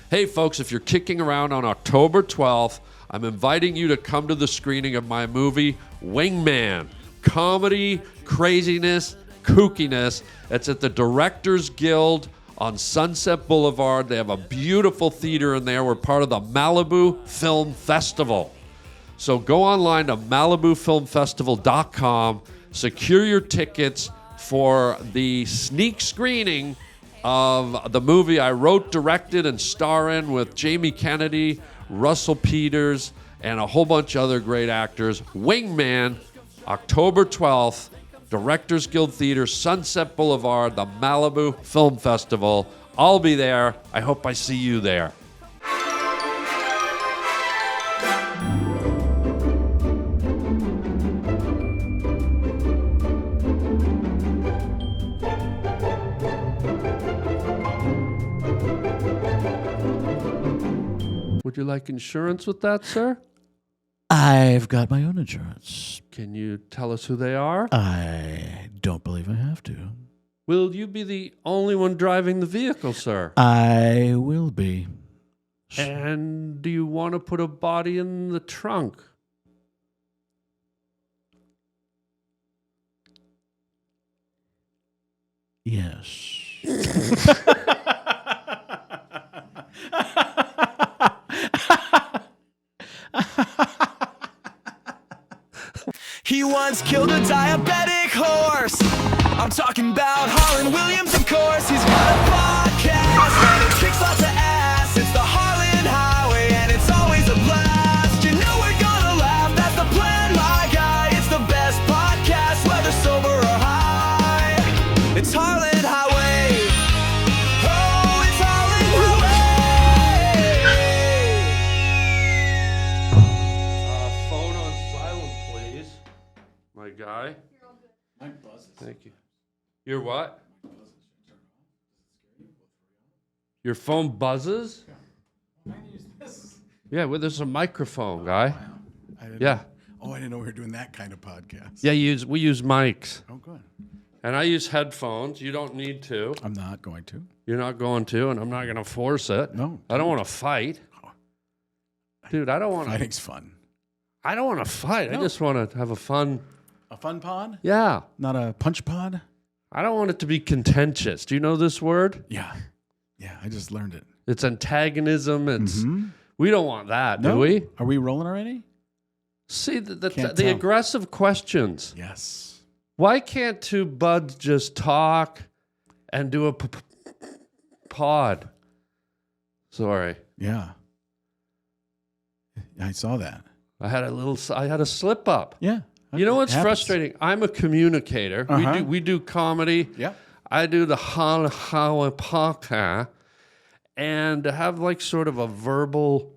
Hey, folks, if you're kicking around on October 12th, I'm inviting you to come to the screening of my movie, Wingman. Comedy, craziness, kookiness. It's at the Directors Guild on Sunset Boulevard. They have a beautiful theater in there. We're part of the Malibu Film Festival. So go online to malibufilmfestival.com, secure your tickets for the sneak screening of the movie I wrote, directed, and star in with Jamie Kennedy, Russell Peters, and a whole bunch of other great actors. Wingman, October 12th, Directors Guild Theater, Sunset Boulevard, the Malibu Film Festival. I'll be there. I hope I see you there. Would you like insurance with that, sir? I've got my own insurance. Can you tell us who they are? I don't believe I have to. Will you be the only one driving the vehicle, sir? I will be. And do you want to put a body in the trunk? Yes. He once killed a diabetic horse. I'm talking about Harland Williams, of course. He's got a podcast and it kicks lots of ass. It's the Harland Highway and it's always a blast. You know we're gonna laugh, that's the plan, my guy. It's the best podcast, whether sober or high. It's Harland Highway. Oh, it's Harland Highway. Phone on silent, please. My guy. My buzzes. Thank you. Your what? Your phone buzzes? Yeah, well, there's a microphone, guy. Yeah. Oh, I didn't know we were doing that kind of podcast. Yeah, we use mics. Oh, good. And I use headphones. You don't need to. I'm not going to. You're not going to, and I'm not going to force it. No. I don't want to fight. Dude, I don't want to. Fighting's fun. I don't want to fight. No. I just want to have a fun. A fun pod? Yeah. Not a punch pod? I don't want it to be contentious. Do you know this word? Yeah. Yeah, I just learned it. It's antagonism. It's we don't want that, No? do we? Are we rolling already? See the Can't tell. aggressive questions. Yes. Why can't two buds just talk and do a pod? Sorry, Yeah. I saw that. I had a slip up. Yeah. You know what's It happens. frustrating? I'm a communicator. Uh-huh. We do comedy. Yeah. I do the Harland Highway podcast, and to have like sort of a verbal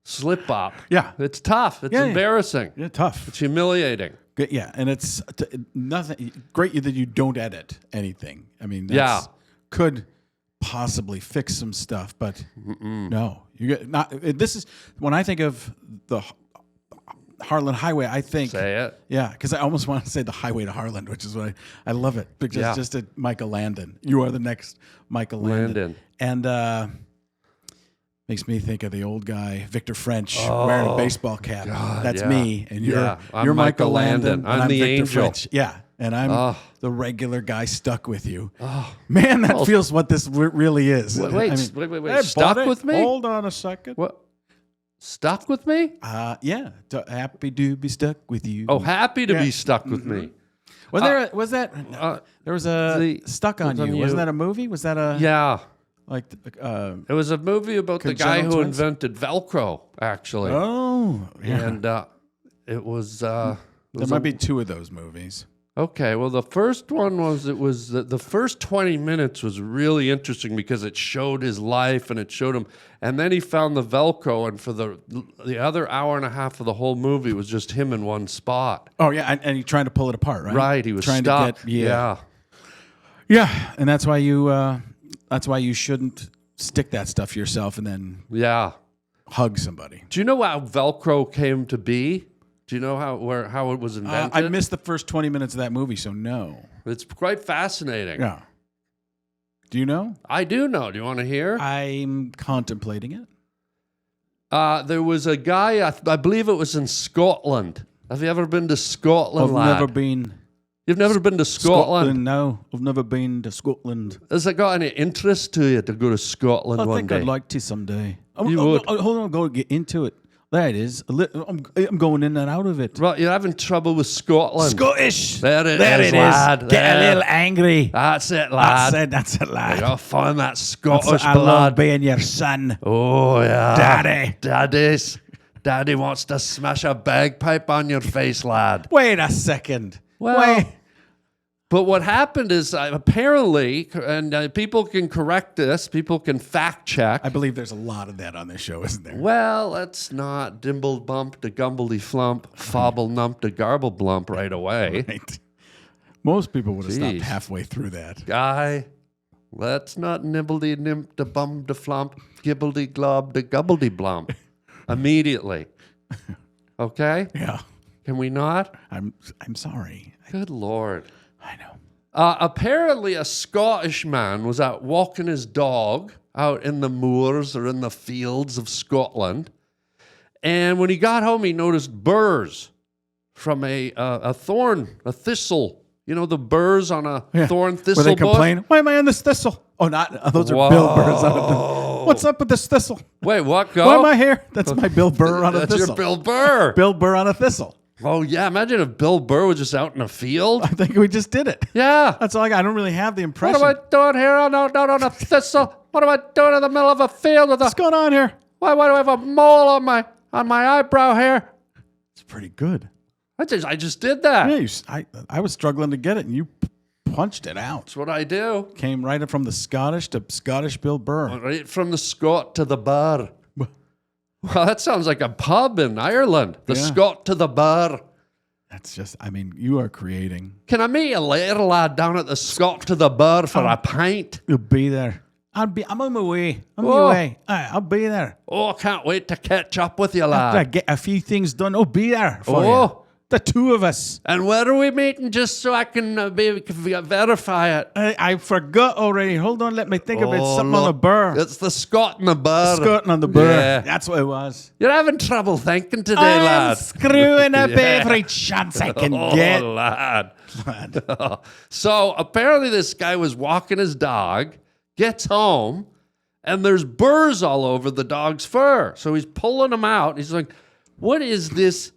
slip up. Yeah. It's tough. It's Yeah, yeah. embarrassing. Yeah, tough. It's humiliating. Good, yeah, and it's nothing. Great that you don't edit anything. I mean, Yeah. could possibly fix some stuff, but no, you get not. This is when I think of the Harland Highway. I think, Say it. yeah, because I almost want to say the Highway to Harland, which is what I love it. Because Yeah. just a Michael Landon. You are the next Michael Landon, and makes me think of the old guy Victor French wearing a baseball cap. God, That's yeah. me, and you're Yeah, I'm you're Michael Michael Landon. Landon. I'm and the Victor angel. French. Yeah, and I'm Oh. the regular guy stuck with you. Man, that feels what this really is. Wait, wait. hey, Stuck buddy, with me? Hold on a second. What? Stuck with me? Yeah, happy to be stuck with you. Oh, happy to Yeah. be stuck with me. was there? There was a the- Stuck on was on You. You. Wasn't that a movie? Was that a Yeah. like? It was a movie about the guy Congenital who twins? invented Velcro, actually. Oh, yeah. And it was... there might be two of those movies. Okay, well, the first one was, the first 20 minutes was really interesting because it showed his life and it showed him, and then he found the Velcro, and for the other hour and a half of the whole movie was just him in one spot. Oh yeah, and he trying to pull it apart, right? Right, he was trying stuck. to get yeah, and that's why you shouldn't stick that stuff yourself and then Yeah. hug somebody. Do you know how Velcro came to be? Do you know how it was invented? I missed the first 20 minutes of that movie, so no. It's quite fascinating. Yeah. Do you know? I do know. Do you want to hear? I'm contemplating it. There was a guy, I believe it was in Scotland. Have you ever been to Scotland, I've lad? never been. You've never been to Scotland? No, I've never been to Scotland. Has it got any interest to you to go to Scotland I one think day? I'd like to someday. You would. Hold on, I'm going to get into it. There it is. I'm going in and out of it. Right, you're having trouble with Scotland. Scottish. There it There is, it is. lad. Get There. a little angry. That's it, lad. That's it, You lad. gotta find that Scottish I love blood. being your son. Oh, yeah. Daddy. Daddy wants to smash a bagpipe on your face, lad. Wait a second. Well, Wait. But what happened is apparently, and people can correct this, people can fact check. I believe there's a lot of that on this show, isn't there? Well, let's not dimble bump to gumbledy flump, fobble nump to garble blump right away. Right. Most people would have stopped Jeez. halfway through that. Guy, let's not nibbledy nimp to bum to flump, gibbledy glob to gubbledy blump. Immediately. Okay? Yeah. Can we not? I'm sorry. Good Lord. I know. Apparently, a Scottish man was out walking his dog out in the moors or in the fields of Scotland. And when he got home, he noticed burrs from a thistle. You know, the burrs on a thorn thistle Where they bush? complain, why am I on this thistle? Oh, not those are Bill Burrs out of the. What's up with this thistle? Wait, what? Go? Why am I here? That's my Bill Burr on a That's thistle. your Bill Burr. Bill Burr on a thistle. Oh, yeah. Imagine if Bill Burr was just out in a field. I think we just did it. Yeah. That's all I got. I don't really have the What impression. am I doing here on a thistle? What am I doing in the middle of a field with What's going on here? Why do I have a mole on my eyebrow here? It's pretty good. I just did that. Yeah, I was struggling to get it, and you punched it out. That's what I do. Came right from the Scottish to Scottish Bill Burr. Right from the Scot to the bar. Well, that sounds like a pub in Ireland. The Yeah. Scot to the bar. That's just, you are creating. Can I meet you later, lad, down at the Scot to the bar for a pint? You'll be there. I'm on my way. I'm on Oh. my way. I'll be there. Oh, I can't wait to catch up with you, After I lad. get a few things done, I'll be there for Oh. you. The two of us. And where are we meeting, just so I can verify it? I forgot already. Hold on, let me think of it. Oh, Something on the look, burr. It's the Scot and the bar. Scotting on the burr. Yeah. That's what it was. You're having trouble thinking today, I'm lad. screwing up Yeah. every chance I can Oh, get. lad. So apparently this guy was walking his dog, gets home, and there's burrs all over the dog's fur. So he's pulling them out. He's like, what is this?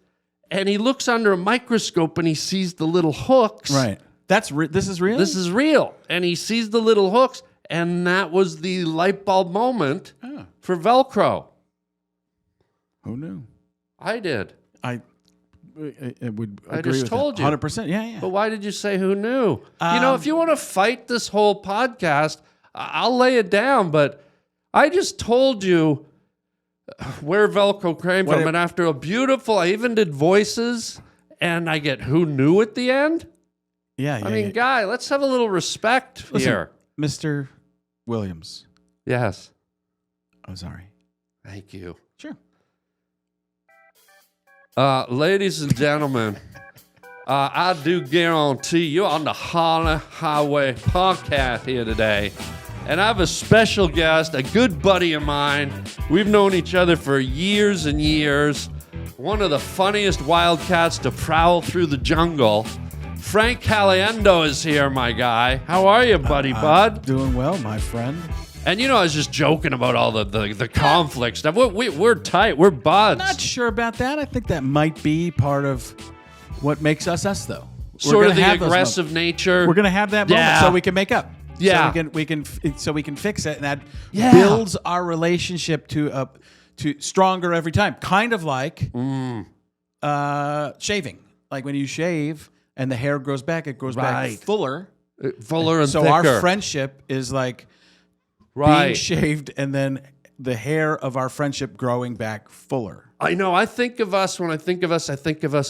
And he looks under a microscope and he sees the little hooks. Right. This is real? This is real. And he sees the little hooks. And that was the light bulb moment for Velcro. Who knew? I did. I would I agree just with told that. you. 100%. Yeah. But why did you say who knew? If you want to fight this whole podcast, I'll lay it down. But I just told you where Velcro came from. And after I even did voices, and I get who knew at the end. Yeah. I mean, guy, let's have a little respect here. Mr. Williams. Yes. I'm sorry. Thank you. Sure. Ladies and gentlemen, I do guarantee you're on the Harland Highway podcast here today. And I have a special guest, a good buddy of mine. We've known each other for years and years. One of the funniest wildcats to prowl through the jungle. Frank Caliendo is here, my guy. How are you, buddy, bud? Doing well, my friend. And I was just joking about all the conflict stuff. We're tight. We're buds. Not sure about that. I think that might be part of what makes us us, though. Sort of the aggressive nature. We're gonna have that moment so we can make up. Yeah. So we can fix it, and that Yeah. builds our relationship to stronger every time. Kind of like shaving. Like when you shave and the hair grows back, it grows back fuller. Fuller and so thicker. our friendship is like being shaved and then the hair of our friendship growing back fuller. I know. I think of us, when I think of us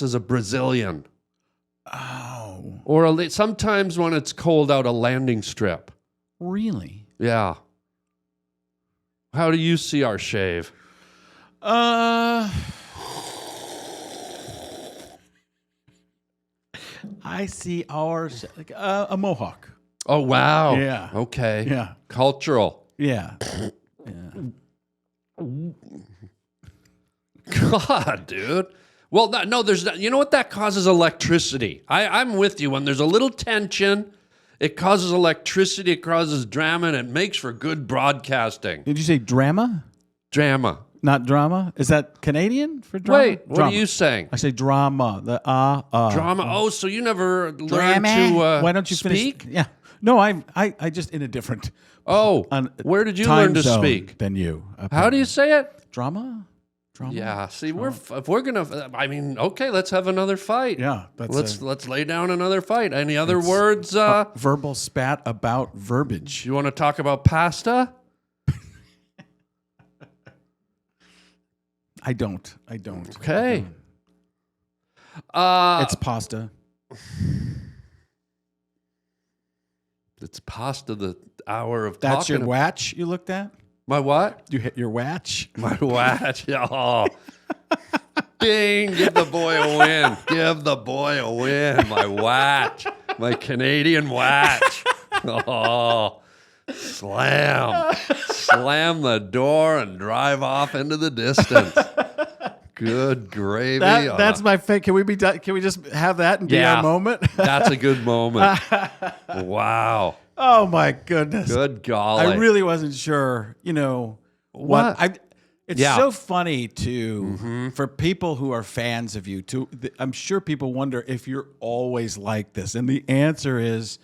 as a Brazilian. Oh. Or sometimes when it's cold out, a landing strip. Really? Yeah. How do you see our shave? I see ours like a mohawk. Oh, wow. Yeah. Okay. Yeah. Cultural. Yeah. God, dude. Well, no, there's you know what that causes? Electricity. I'm with you. When there's a little tension, it causes electricity, it causes drama, and it makes for good broadcasting. Did you say drama? Drama. Not drama? Is that Canadian for drama? Wait, what drama. are you saying? I say drama. The Drama. Oh, so you never learned Drama. to Why don't you speak? finish? Yeah. No, I just in a different Oh, where did you learn to zone speak? than you. How do you say it? Drama? Drama? Yeah. See, if we're gonna, I mean, okay, let's have another fight. Yeah. Let's lay down another fight. Any other words? Verbal spat about verbiage. You want to talk about pasta? I don't. Okay. It's pasta. It's pasta. The hour of That's talking. your watch you looked at? My what? You hit your watch? My watch. Oh. Ding. Give the boy a win. Give the boy a win. My watch. My Canadian watch. Oh. Slam. Slam the door and drive off into the distance. Good gravy. That's my fake. Can we just have that and be our moment? That's a good moment. Wow. Oh my goodness. Good golly. I really wasn't sure, What? It's Yeah. so funny for people who are fans of you I'm sure people wonder if you're always like this. And the answer is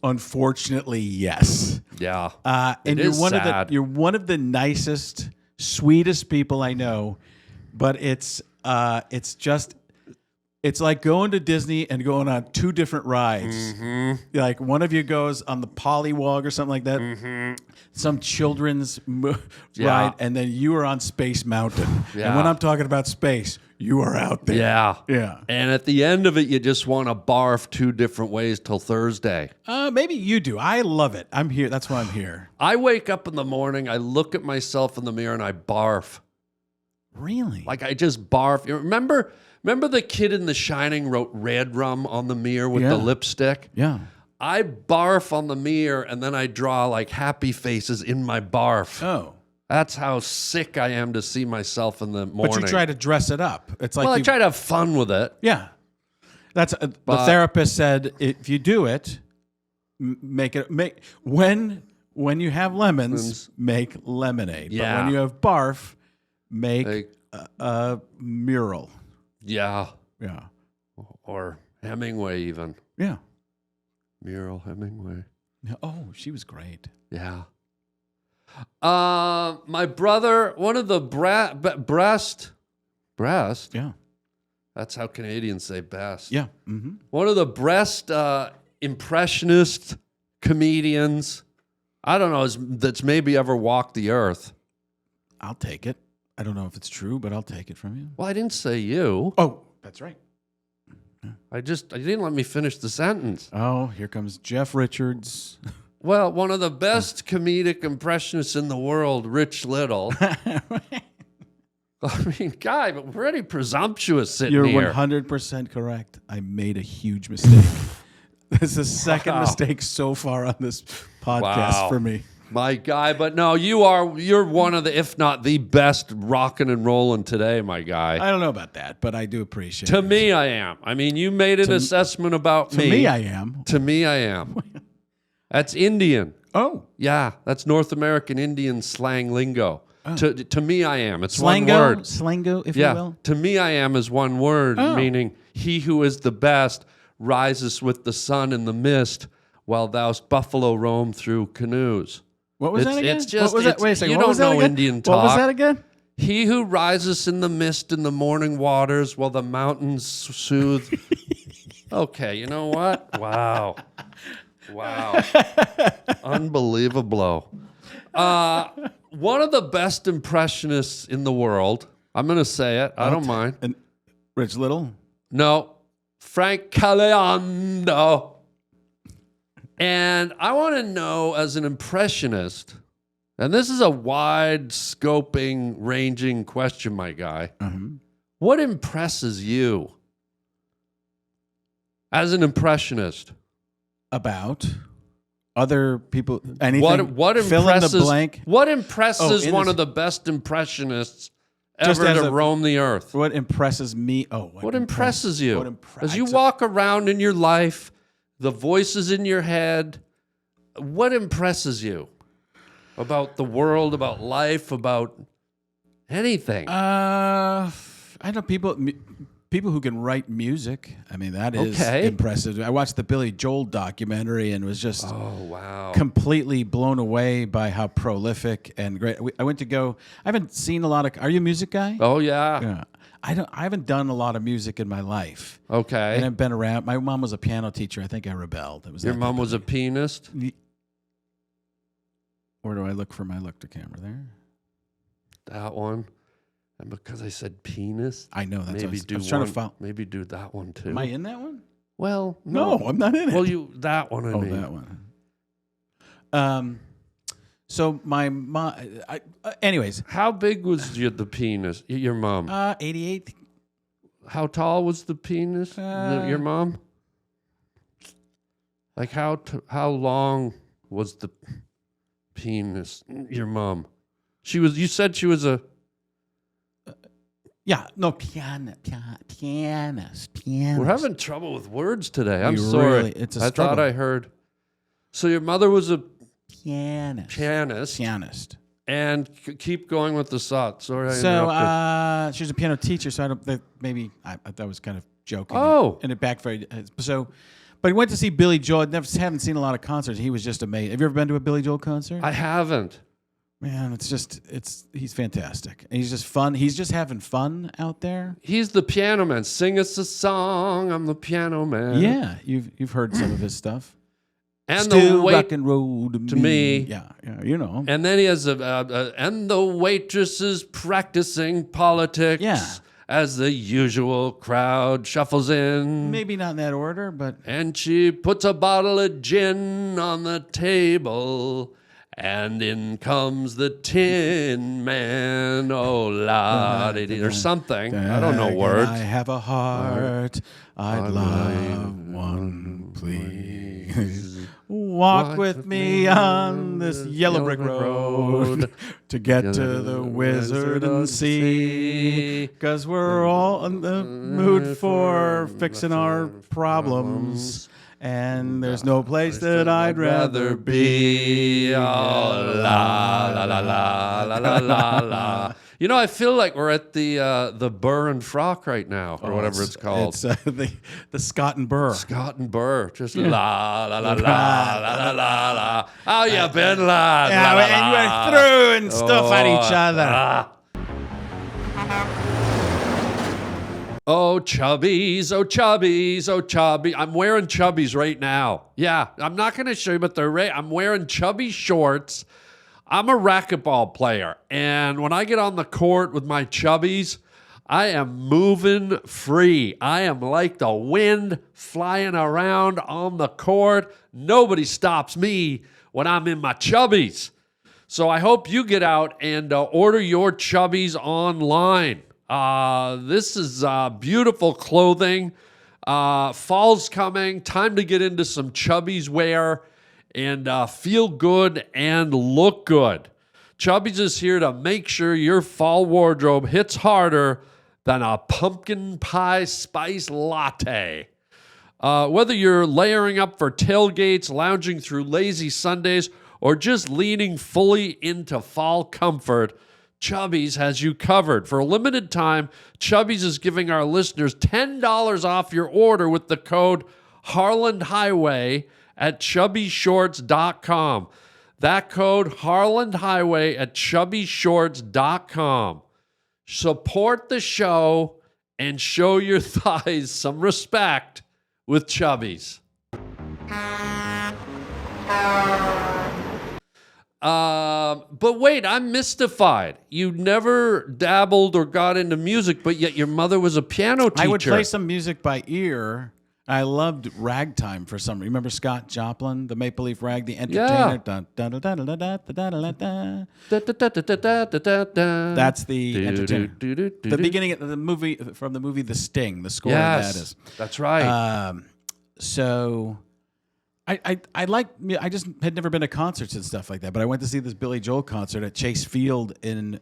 unfortunately yes. Yeah. And It is sad. you're one of the nicest, sweetest people I know, but it's like going to Disney and going on two different rides. Mm-hmm. Like one of you goes on the Pollywog or something like that, some children's ride, and then you are on Space Mountain. Yeah. And when I'm talking about space, you are out there. Yeah. Yeah. And at the end of it, you just want to barf two different ways till Thursday. Maybe you do. I love it. I'm here. That's why I'm here. I wake up in the morning, I look at myself in the mirror, and I barf. Really? Like I just barf. You remember the kid in The Shining wrote red rum on the mirror with the lipstick? Yeah. I barf on the mirror, and then I draw like happy faces in my barf. Oh. That's how sick I am to see myself in the morning. But you try to dress it up. It's like I try to have fun with it. Yeah. That's the therapist said if you do it, make when you have lemons, make lemonade. Yeah. But when you have barf, make a mural. Yeah. Yeah. Or Hemingway even. Yeah. Mural Hemingway. Oh, she was great. Yeah. My brother, one of the breast. Yeah. That's how Canadians say best. Yeah. Mm-hmm. One of the breast impressionist comedians. I don't know, that's maybe ever walked the earth. I'll take it. I don't know if it's true, but I'll take it from you. Well, I didn't say you. Oh, that's right. I didn't let me finish the sentence. Oh, here comes Jeff Richards. Well, one of the best comedic impressionists in the world, Rich Little. I mean, guy, but pretty presumptuous sitting You're here. 100% correct. I made a huge mistake. This is the second mistake so far on this podcast for me. My guy, but no, you're one of the, if not the best rocking and rolling today, my guy. I don't know about that, but I do appreciate To it. me, I am. I mean, you made an assessment about me. To me, I am. To me, I am. That's Indian. Oh. Yeah, that's North American Indian slang lingo. Oh. To me, I am. It's Slango, one word. Slango, if Yeah, you will. to me, I am is one word, meaning he who is the best rises with the sun in the mist while thou buffalo roam through canoes. What was that again? It's just, what was that? Wait a second. you What don't was that know again? Indian talk. What was that again? He who rises in the mist in the morning waters while the mountains soothe. Okay, you know what? Wow. Unbelievable. One of the best impressionists in the world. I'm going to say it. I don't mind. And Rich Little? No. Frank Caliendo. And I want to know, as an impressionist, and this is a wide scoping, ranging question, my guy. What impresses you as an impressionist? About? Other people, anything? What fill impresses? in the blank. What impresses in one this- of the best impressionists Just ever as to a- roam the earth? What impresses me? What impresses you? What As you walk around in your life, the voices in your head, what impresses you about the world, about life, about anything? I know people who can write music. I mean, that is Okay. impressive. I watched the Billy Joel documentary and was just Oh, wow. completely blown away by how prolific and great. I went to go. I haven't seen a lot of. Are you a music guy? Oh, yeah. Yeah. I haven't done a lot of music in my life. Okay. And I've been around. My mom was a piano teacher. I think I rebelled. It was Your that mom type was of a thing. pianist? Where do I look for my look to camera there? That one. And because I said penis, I know that's. maybe I do was trying one, to follow. maybe do that one too. Am I in that one? Well, No, I'm not in it. Well, that one. I Oh, mean. that one. So my mom. Anyways, How big was the penis? Your mom. 88. How tall was the penis? Your mom. Like how long was the penis? Your mom. She was. You said she was a. Yeah, no, pianist. We're having trouble with words today. I'm We sorry. really- it's a I thought struggle. I heard. So your mother was a Pianist. pianist, and keep going with the thought. Sorry, I So interrupted. she was a piano teacher. So I don't. Maybe I thought was kind of joking. Oh. and it backfired. So, but he went to see Billy Joel. Haven't seen a lot of concerts. He was just amazing. Have you ever been to a Billy Joel concert? I haven't. Man, he's fantastic. And he's just fun. He's just having fun out there. He's the piano man. Sing us a song. I'm the piano man. Yeah, you've heard some of his stuff. And Still the wait. rock and roll to me. me. Yeah, you know. And then he has and the waitress is practicing politics. Yeah. As the usual crowd shuffles in. Maybe not in that order, but And she puts a bottle of gin on the table. And in comes the Tin Man, oh la di di, or something. I don't know words. I have a heart. I'd love one, please. Walk with me on this yellow brick road to get to the wizard and see. 'Cause we're all in the mood for fixing our problems. And there's no place that I'd rather be. Oh, la la la la la la la la. You know, I feel like we're at the Burr and Frock right now, or whatever it's called. It's the Scott and Burr. Scott and Burr, just la la la la la la la la. How you been, lad? Yeah, La, la, and la. we're throwing stuff at each other. Ah. Oh, Chubbies, oh, Chubbies, oh, Chubby. I'm wearing Chubbies right now. Yeah, I'm not going to show you, but I'm wearing Chubby shorts. I'm a racquetball player, and when I get on the court with my Chubbies, I am moving free. I am like the wind flying around on the court. Nobody stops me when I'm in my Chubbies. So I hope you get out and order your Chubbies online. This is beautiful clothing. Fall's coming. Time to get into some Chubbies wear and feel good and look good. Chubbies is here to make sure your fall wardrobe hits harder than a pumpkin pie spice latte. Whether you're layering up for tailgates, lounging through lazy Sundays, or just leaning fully into fall comfort, Chubbies has you covered. For a limited time, Chubbies is giving our listeners $10 off your order with the code Harland Highway at chubbyshorts.com. That code, Harland Highway at chubbyshorts.com. Support the show and show your thighs some respect with Chubbies. But wait, I'm mystified. You never dabbled or got into music, but yet your mother was a piano teacher. I would play some music by ear. I loved ragtime for some reason. Remember Scott Joplin, the Maple Leaf Rag, the entertainer? Dun, dun, dun, dun, dun, dun, dun, dun, dun, dun. That's the entertainer. The beginning of the movie, from the movie The Sting, the score of that is. That's right. So I like. I just had never been to concerts and stuff like that. But I went to see this Billy Joel concert at Chase Field in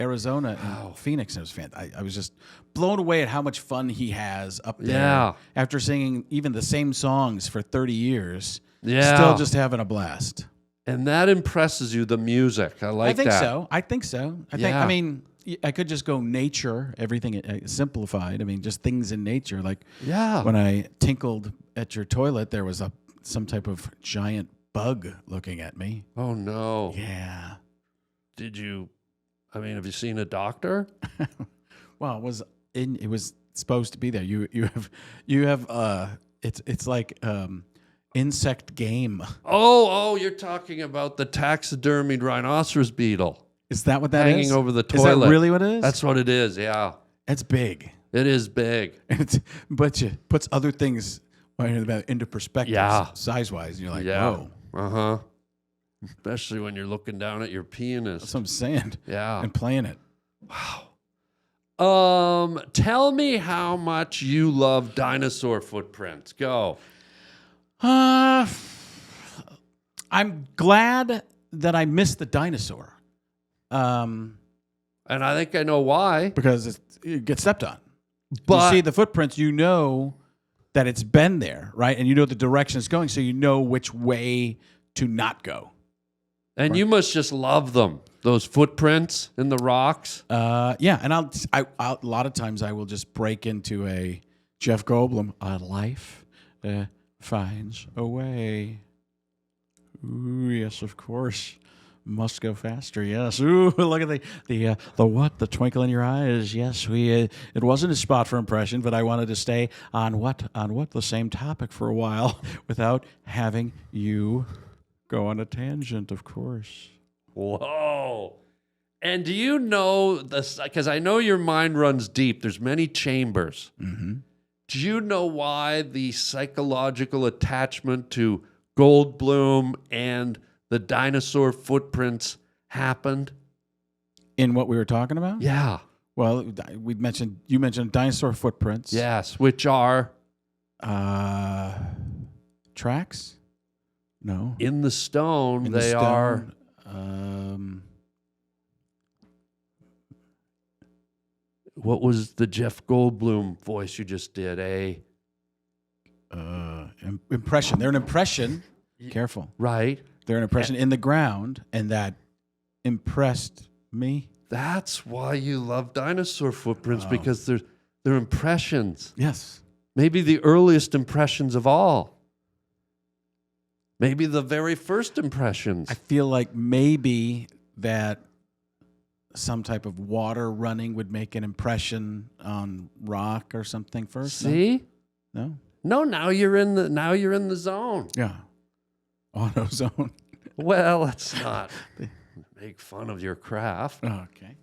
Arizona, and Phoenix. And it was fantastic. I was just blown away at how much fun he has up there. Yeah. After singing even the same songs for 30 years, Yeah. still just having a blast. And that impresses you, the music. I like that. I think so. I mean, I could just go nature, everything simplified. I mean, just things in nature. Like when I tinkled at your toilet, there was some type of giant bug looking at me. Oh, no. Yeah. Have you seen a doctor? Well, it was supposed to be there. You have it's like insect game. Oh, you're talking about the taxidermied rhinoceros beetle. Is that what that is? Hanging over the toilet. Is that really what it is? That's what it is, yeah. It's big. It is big. But it puts other things into perspective, size-wise. And you're like, whoa. Uh-huh. Especially when you're looking down at your pianist. That's what I'm saying. Yeah. And playing it. Wow. Tell me how much you love dinosaur footprints. Go. I'm glad that I missed the dinosaur. And I think I know why. Because it gets stepped on. But you see the footprints, you know that it's been there, right? And you know the direction it's going, so you know which way to not go. And you must just love them, those footprints in the rocks. Yeah, and I'll a lot of times I will just break into a Jeff Goldblum, life finds a way. Ooh, yes, of course. Must go faster, yes. Ooh, look at the what? The twinkle in your eyes. Yes, it wasn't a spot for impression, but I wanted to stay on the same topic for a while without having you go on a tangent, of course. Whoa. And do you know this? Because I know your mind runs deep. There's many chambers. Mm-hmm. Do you know why the psychological attachment to Goldblum and the dinosaur footprints happened? In what we were talking about? Yeah. Well, you mentioned dinosaur footprints. Yes, which are tracks? No. in the stone. In the They stone, are. What was the Jeff Goldblum voice you just did? Impression. They're an impression. Careful. Right. They're an impression in the ground, and that impressed me. That's why you love dinosaur footprints, because they're impressions. Yes. Maybe the earliest impressions of all. Maybe the very first impressions. I feel like maybe that some type of water running would make an impression on rock or something first. See? No. No, now you're in the zone. Yeah. AutoZone. Well, let's not make fun of your craft. Okay.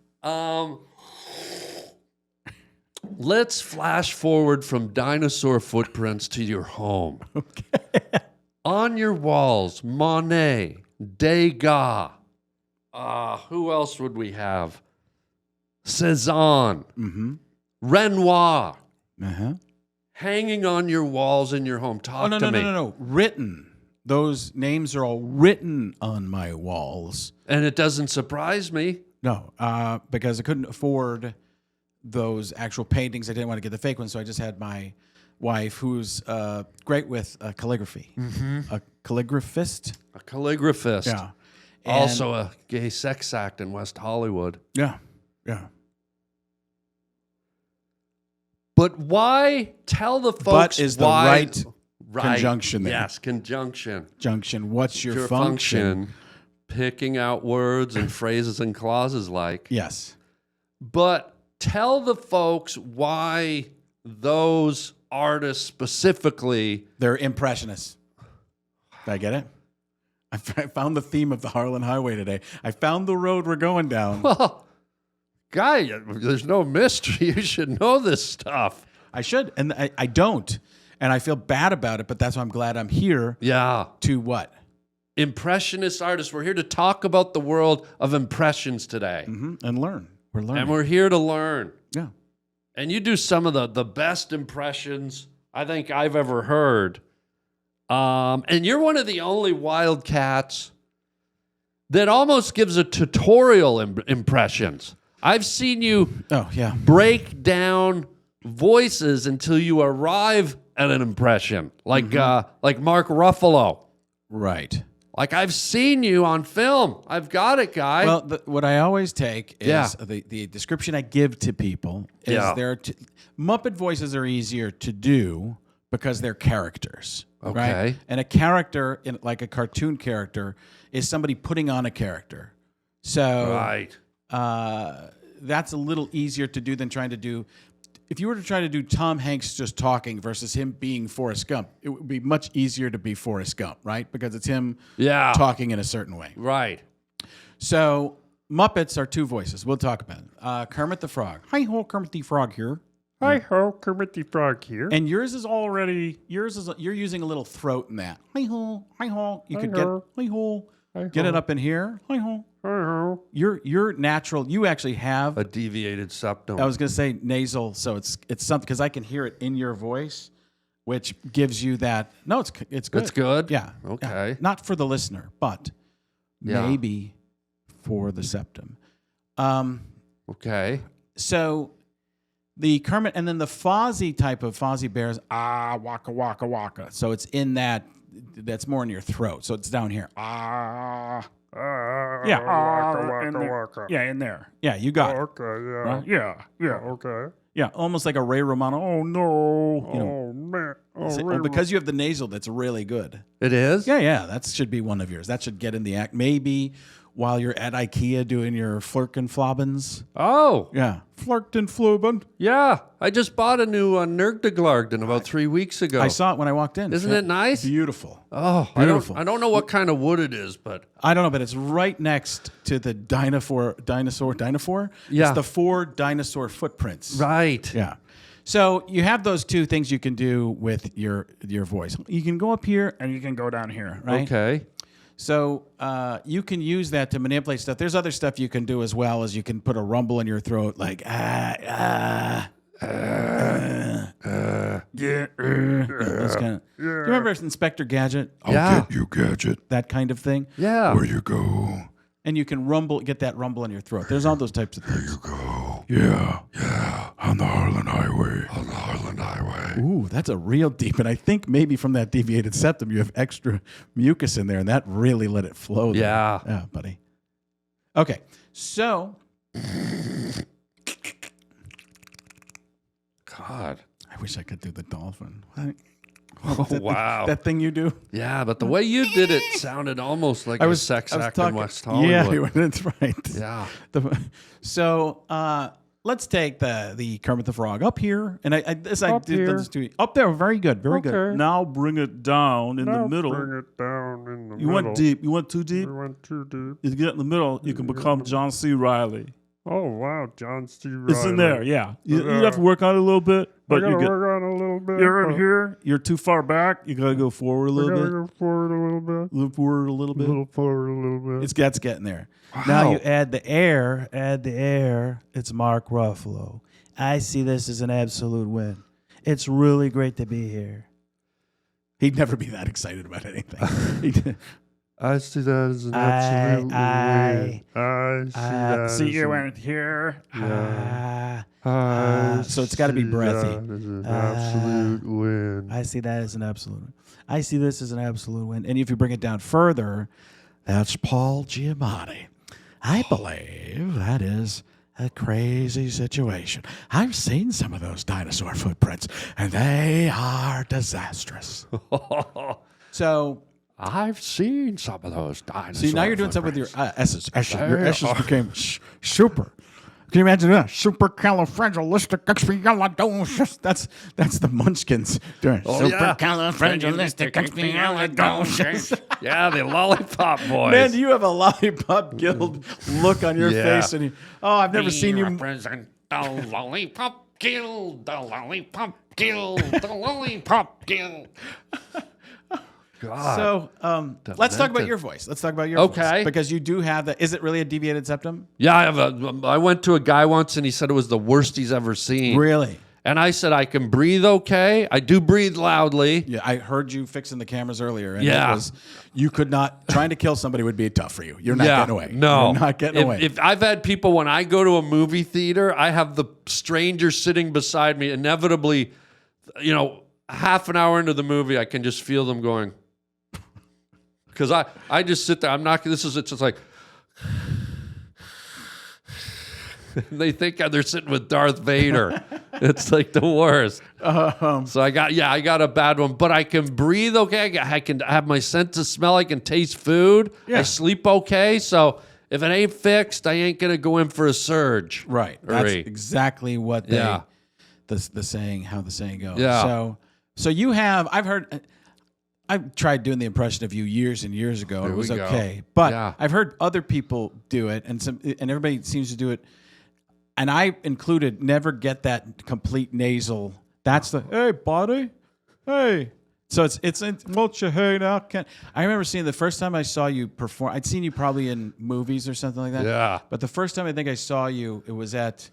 Let's flash forward from dinosaur footprints to your home. Okay. On your walls, Monet, Degas. Who else would we have? Cezanne, Renoir, hanging on your walls in your home. Talk to me. No. Written. Those names are all written on my walls. And it doesn't surprise me. No, because I couldn't afford those actual paintings. I didn't want to get the fake ones, so I just had my wife, who's great with calligraphy. A calligraphist. A calligraphist. Yeah. Also a gay sex act in West Hollywood. Yeah. But why tell the folks But is the why, right conjunction there. Yes, conjunction. Junction. What's your Your function? Picking out words and phrases and clauses like. Yes. But tell the folks why those artists specifically. They're impressionists. Did I get it? I found the theme of the Harland Highway today. I found the road we're going down. Well, guy, there's no mystery. You should know this stuff. I should, and I don't. And I feel bad about it, but that's why I'm glad I'm here. Yeah. To what? Impressionist artists. We're here to talk about the world of impressions today. And learn. We're learning. And we're here to learn. Yeah. And you do some of the best impressions I think I've ever heard. And you're one of the only wild cats that almost gives a tutorial impressions. I've seen you break down voices until you arrive at an impression, like Mark Ruffalo. Right. Like I've seen you on film. I've got it, guy. Well, what I always take is the description I give to people is Muppet voices are easier to do because they're characters. Okay. Right? And a character, like a cartoon character, is somebody putting on a character. So that's a little easier to do than trying to do. If you were to try to do Tom Hanks just talking versus him being Forrest Gump, it would be much easier to be Forrest Gump, right? Because it's him talking in a certain way. Right. So Muppets are two voices. We'll talk about it. Kermit the Frog. Hi ho, Kermit the Frog here. Hi ho, Kermit the Frog here. And you're using a little throat in that. Hi ho, hi ho. You could get hi ho. Get it up in here. Hi ho. You're natural. You actually have a deviated septum. I was going to say nasal, so it's something because I can hear it in your voice, which gives you that. No, it's good. It's good. Yeah. Okay. Yeah. Not for the listener, but maybe for the septum. Okay. So the Kermit and then the Fozzie type of Fozzie Bears, waka waka waka. So it's in that. That's more in your throat. So it's down here. In there. Yeah, you got it. Okay, yeah. Right? Yeah, okay. Yeah, almost like a Ray Romano. Oh, no. Oh, man. Because you have the nasal, that's really good. It is? Yeah. That should be one of yours. That should get in the act. Maybe while you're at IKEA doing your Flirkenflobbens. Oh. Yeah. Flirkenfloben. Yeah. I just bought a new Nerdeglarden about 3 weeks ago. I saw it when I walked in. Isn't it nice? Beautiful. Oh, beautiful. I don't know what kind of wood it is, but I don't know, but it's right next to the dinosaur. Yeah. It's the 4 dinosaur footprints. Right. Yeah. So you have those two things you can do with your voice. You can go up here and you can go down here, right? Okay. So you can use that to manipulate stuff. There's other stuff you can do as well, as you can put a rumble in your throat, like Yeah. Those kind of, do you remember Inspector Gadget? I'll get you, Gadget. That kind of thing. Yeah. Where you go? And you can get that rumble in your throat. There's all those types of things. There you go. Yeah. On the Harland Highway. Ooh, that's a real deep. And I think maybe from that deviated septum, you have extra mucus in there, and that really let it flow there. Yeah. Yeah, buddy. Okay, so. God. I wish I could do the dolphin. Oh, wow. That thing you do? Yeah, but the way you did it sounded almost like a sex act in West Hollywood. Yeah, that's right. Yeah. So let's take the Kermit the Frog up here. And I did this too. Up there, very good, very good. Now bring it down in the middle. Bring it down in the middle. You went deep. You went too deep? You went too deep. If you get in the middle, you can become John C. Reilly. Oh, wow, John C. Reilly. It's in there, yeah. You have to work on it a little bit. But I gotta work on it a little bit. You're in here. You're too far back. You got to go forward a little bit. Go forward a little bit. Look forward a little bit. Forward a little bit. That's getting there. Wow. Now you add the air. It's Mark Ruffalo. I see this as an absolute win. It's really great to be here. He'd never be that excited about anything. I see that as an absolute win. I see that see you as in here. so it's got to be breathy. That as an absolute win. I see that as an absolute win. I see this as an absolute win. And if you bring it down further, that's Paul Giamatti. I believe that is a crazy situation. I've seen some of those dinosaur footprints, and they are disastrous. So I've seen some of those dinosaurs. see, now you're doing something with your S's. Your S's became super. Can you imagine that? Supercalifragilisticexpialidocious. That's the Munchkins doing supercalifragilisticexpialidocious. Yeah, the Lollipop Boys. Man, do you have a Lollipop Guild look on your face? And I've never seen you. Represent the Lollipop Guild, the Lollipop Guild, the Lollipop Guild. God. So let's talk about your voice. Let's talk about your voice. Because you do have that. Is it really a deviated septum? Yeah, I went to a guy once and he said it was the worst he's ever seen. Really? And I said, I can breathe okay. I do breathe loudly. Yeah, I heard you fixing the cameras earlier, and Yeah. it was, you could not, trying to kill somebody would be tough for you. You're not getting away. No. You're not getting away. If I've had people, when I go to a movie theater, I have the stranger sitting beside me, inevitably, half an hour into the movie, I can just feel them going. Because I just sit there. I'm not, it's just like, they think they're sitting with Darth Vader. It's like the worst. So I got a bad one, but I can breathe okay. I can have my sense of smell. I can taste food. Yeah. I sleep okay. So if it ain't fixed, I ain't gonna go in for a surge. Right. That's exactly what they, Yeah. the saying, how the saying goes. Yeah. So you have, I've tried doing the impression of you years and years ago. And it was we go. okay. But Yeah. I've heard other people do it, and everybody seems to do it. And I included, never get that complete nasal. That's the, hey, buddy, hey. So it's won't you hey now? I remember seeing the first time I saw you perform. I'd seen you probably in movies or something like that. Yeah. But the first time I think I saw you, it was at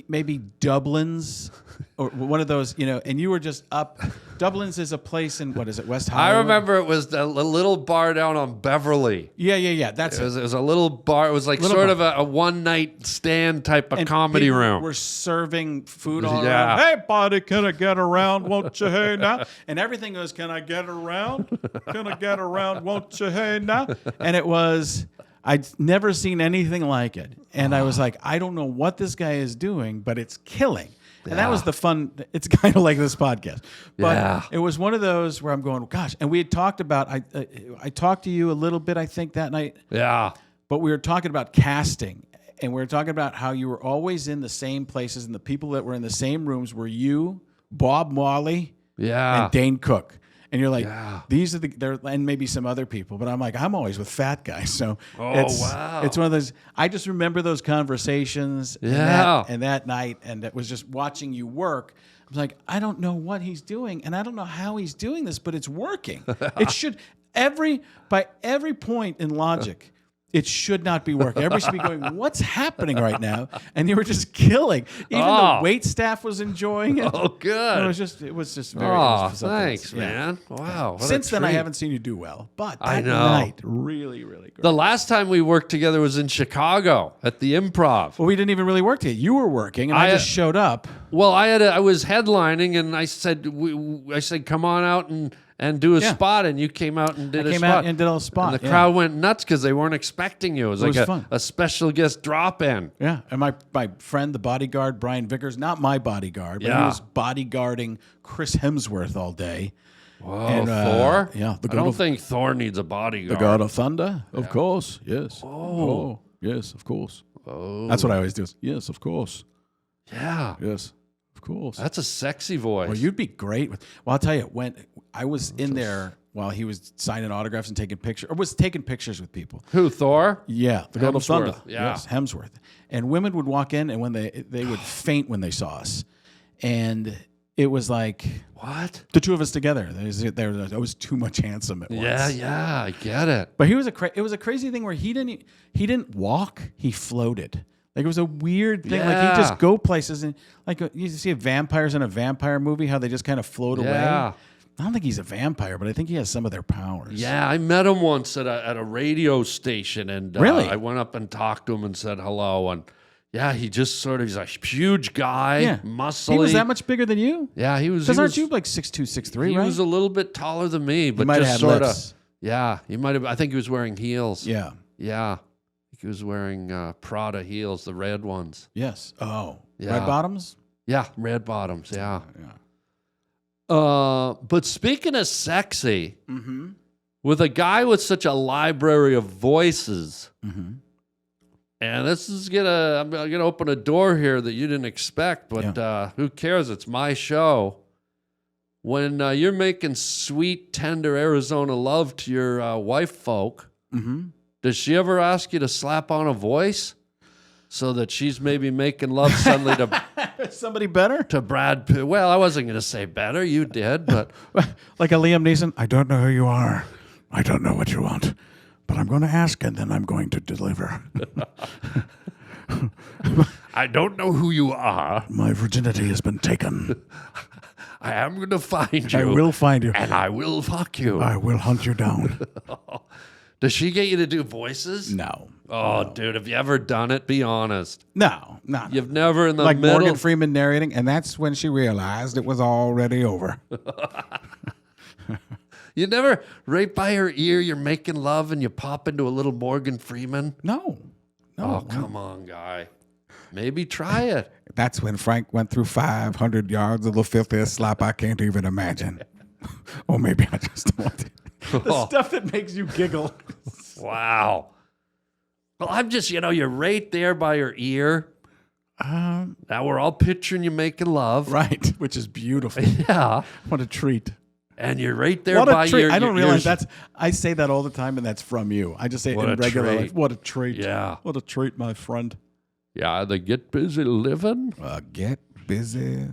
maybe Dublin's or one of those, and you were just up. Dublin's is a place in, what is it, West Hollywood? I remember it was the little bar down on Beverly. Yeah. That's It was a little bar. It was like Little sort bar. of a one-night stand type of And comedy people room. We're serving food all Yeah. around. Hey, buddy, can I get around? Won't you hey now? And everything goes, can I get around? Can I get around? Won't you hey now? And it was, I'd never seen anything like it. And I was like, I don't know what this guy is doing, but it's killing. And that was the fun. It's kind of like this podcast. But it was one of those where I'm going, gosh. And we had talked about, I talked to you a little bit, I think, that night. Yeah. But we were talking about casting, and we were talking about how you were always in the same places, and the people that were in the same rooms were you, Bob Marley, Yeah. and Dane Cook. And you're like, these are and maybe some other people. But I'm like, I'm always with fat guys. So wow. It's one of those, I just remember those conversations Yeah. and that night, and it was just watching you work. I was like, I don't know what he's doing, and I don't know how he's doing this, but it's working. It should, by every point in logic, it should not be working. Everybody should be going, what's happening right now? And you were just killing. Even the wait staff was enjoying it. Oh, good. It was just very. Oh, it was something thanks, else. Yeah. man. Wow. what a Since then, I treat. haven't seen you do well. But I that know. night, really, really great. The last time we worked together was in Chicago at the Improv. Well, we didn't even really work together. You were working, and I just showed up. Well, I was headlining, and I said, come on out and do a spot, and you came out and did a came spot. out and did a spot, And the yeah. crowd went nuts because they weren't expecting you. It was like was fun. a special guest drop-in. Yeah, and my friend, the bodyguard, Brian Vickers, not my bodyguard, but he Yeah. was bodyguarding Chris Hemsworth all day. Whoa, And, Thor? yeah, I don't think Thor needs a bodyguard. The God of Thunder? Of course, yes. Oh, yes, of course. Oh. That's what I always do. Yes, of course. Yeah. Yes, of course. That's a sexy voice. Well, you'd be great with. Well, I'll tell you, when I was in there while he was signing autographs and taking pictures, or was taking pictures with people. Who, Thor? Yeah, the God of Hemsworth, Thunder. yeah. Yes, Hemsworth. And women would walk in, and when they would faint when they saw us, and it was like What? the two of us together. I was too much handsome at once. Yeah, I get it. But he was it was a crazy thing where he didn't walk, he floated. Like it was a weird thing. Like Yeah. he'd just go places, and like you see vampires in a vampire movie, how they just kind of float away. Yeah. I don't think he's a vampire, but I think he has some of their powers. Yeah, I met him once at a radio station, and Really? I went up and talked to him and said hello, and yeah, he just he's a huge guy, Yeah. muscly. He was that much bigger than you? Yeah, he was. Because he aren't was- you like 6'2", 6'3", He right? was a little bit taller than me, but might have just had sort of. lips. Yeah, he might have. I think he was wearing heels. Yeah. Yeah, he was wearing Prada heels, the red ones. Yes. Oh. Yeah. Red bottoms? Yeah, red bottoms. Yeah. But speaking of sexy, with a guy with such a library of voices, and this is I'm gonna open a door here that you didn't expect, but who cares? It's my show. When you're making sweet, tender Arizona love to your wife folk, does she ever ask you to slap on a voice so that she's maybe making love suddenly to Somebody better? to Brad Pitt? Well, I wasn't going to say better. You did, but Like a Liam Neeson? I don't know who you are. I don't know what you want. But I'm going to ask, and then I'm going to deliver. I don't know who you are. My virginity has been taken. I am going to find you. I will find you. And I will fuck you. I will hunt you down. Does she get you to do voices? No. Oh, dude, have you ever done it? Be honest. No. You've never in the like middle. Morgan Freeman narrating, and that's when she realized it was already over. You never, right by her ear, you're making love and you pop into a little Morgan Freeman? No. Oh, come on, guy. Maybe try it. That's when Frank went through 500 yards of the filthiest slap I can't even imagine. Or maybe I just want it. The stuff that makes you giggle. Wow. Well, I'm just, you're right there by her ear. Now we're all picturing you making love. Right, which is beautiful. Yeah. What a treat. And you're right there What by a treat. your... I don't realize I say that all the time, and that's from you. I just say it What in a regular treat. life. What a treat. Yeah. What a treat, my friend. Yeah, they get busy living. Get busy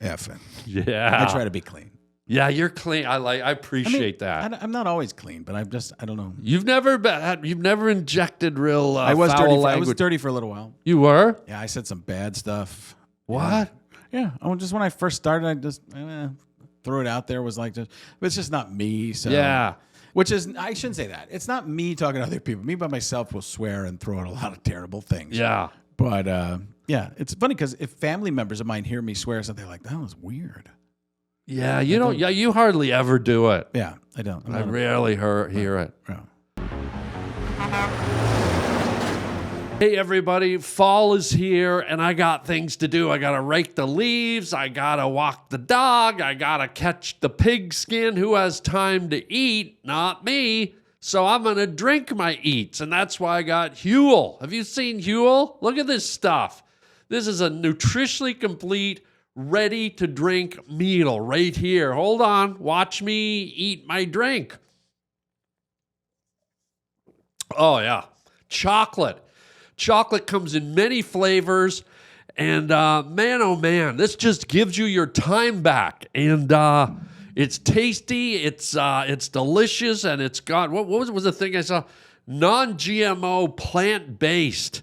effing. Yeah. I try to be clean. Yeah, you're clean. I appreciate that. I'm not always clean, but I don't know. You've never injected real I was foul dirty. language. I was dirty for a little while. You were? Yeah, I said some bad stuff. What? Yeah. Just when I first started, I just threw it out there. Was like, but it's just not me. So Yeah. Which is, I shouldn't say that. It's not me talking to other people. Me by myself will swear and throw out a lot of terrible things. Yeah. But yeah, it's funny because if family members of mine hear me swear something, they're like, that was weird. Yeah, you don't. Yeah, you hardly ever do it. Yeah, I don't. I rarely hear it. Yeah. Hey, everybody, fall is here, and I got things to do. I got to rake the leaves. I got to walk the dog. I got to catch the pigskin. Who has time to eat? Not me. So I'm going to drink my eats, and that's why I got Huel. Have you seen Huel? Look at this stuff. This is a nutritionally complete, ready-to-drink meal right here. Hold on. Watch me eat my drink. Oh, yeah. Chocolate. Chocolate comes in many flavors, and man, oh man, this just gives you your time back. And it's tasty, it's delicious, and it's got what was the thing I saw? Non-GMO, plant-based.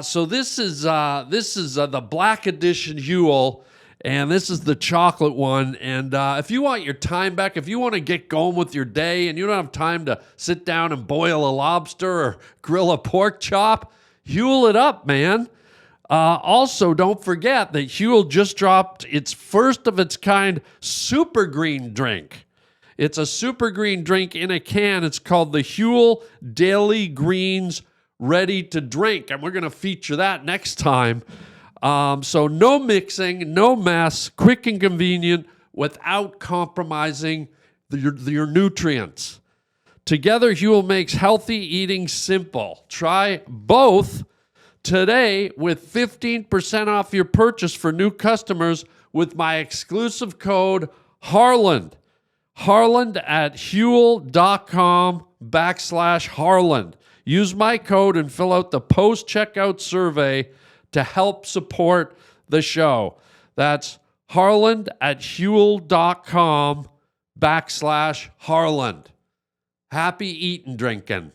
So this is the Black Edition Huel, and this is the chocolate one. And if you want your time back, if you want to get going with your day and you don't have time to sit down and boil a lobster or grill a pork chop, Huel it up, man. Also, don't forget that Huel just dropped its first of its kind super green drink. It's a super green drink in a can. It's called the Huel Daily Greens Ready to Drink, and we're going to feature that next time. So no mixing, no mess, quick and convenient without compromising your nutrients. Together, Huel makes healthy eating simple. Try both today with 15% off your purchase for new customers with my exclusive code Harland. Harland at Huel.com/Harland. Use my code and fill out the post-checkout survey to help support the show. That's Harland at Huel.com/Harland. Happy eating, drinking.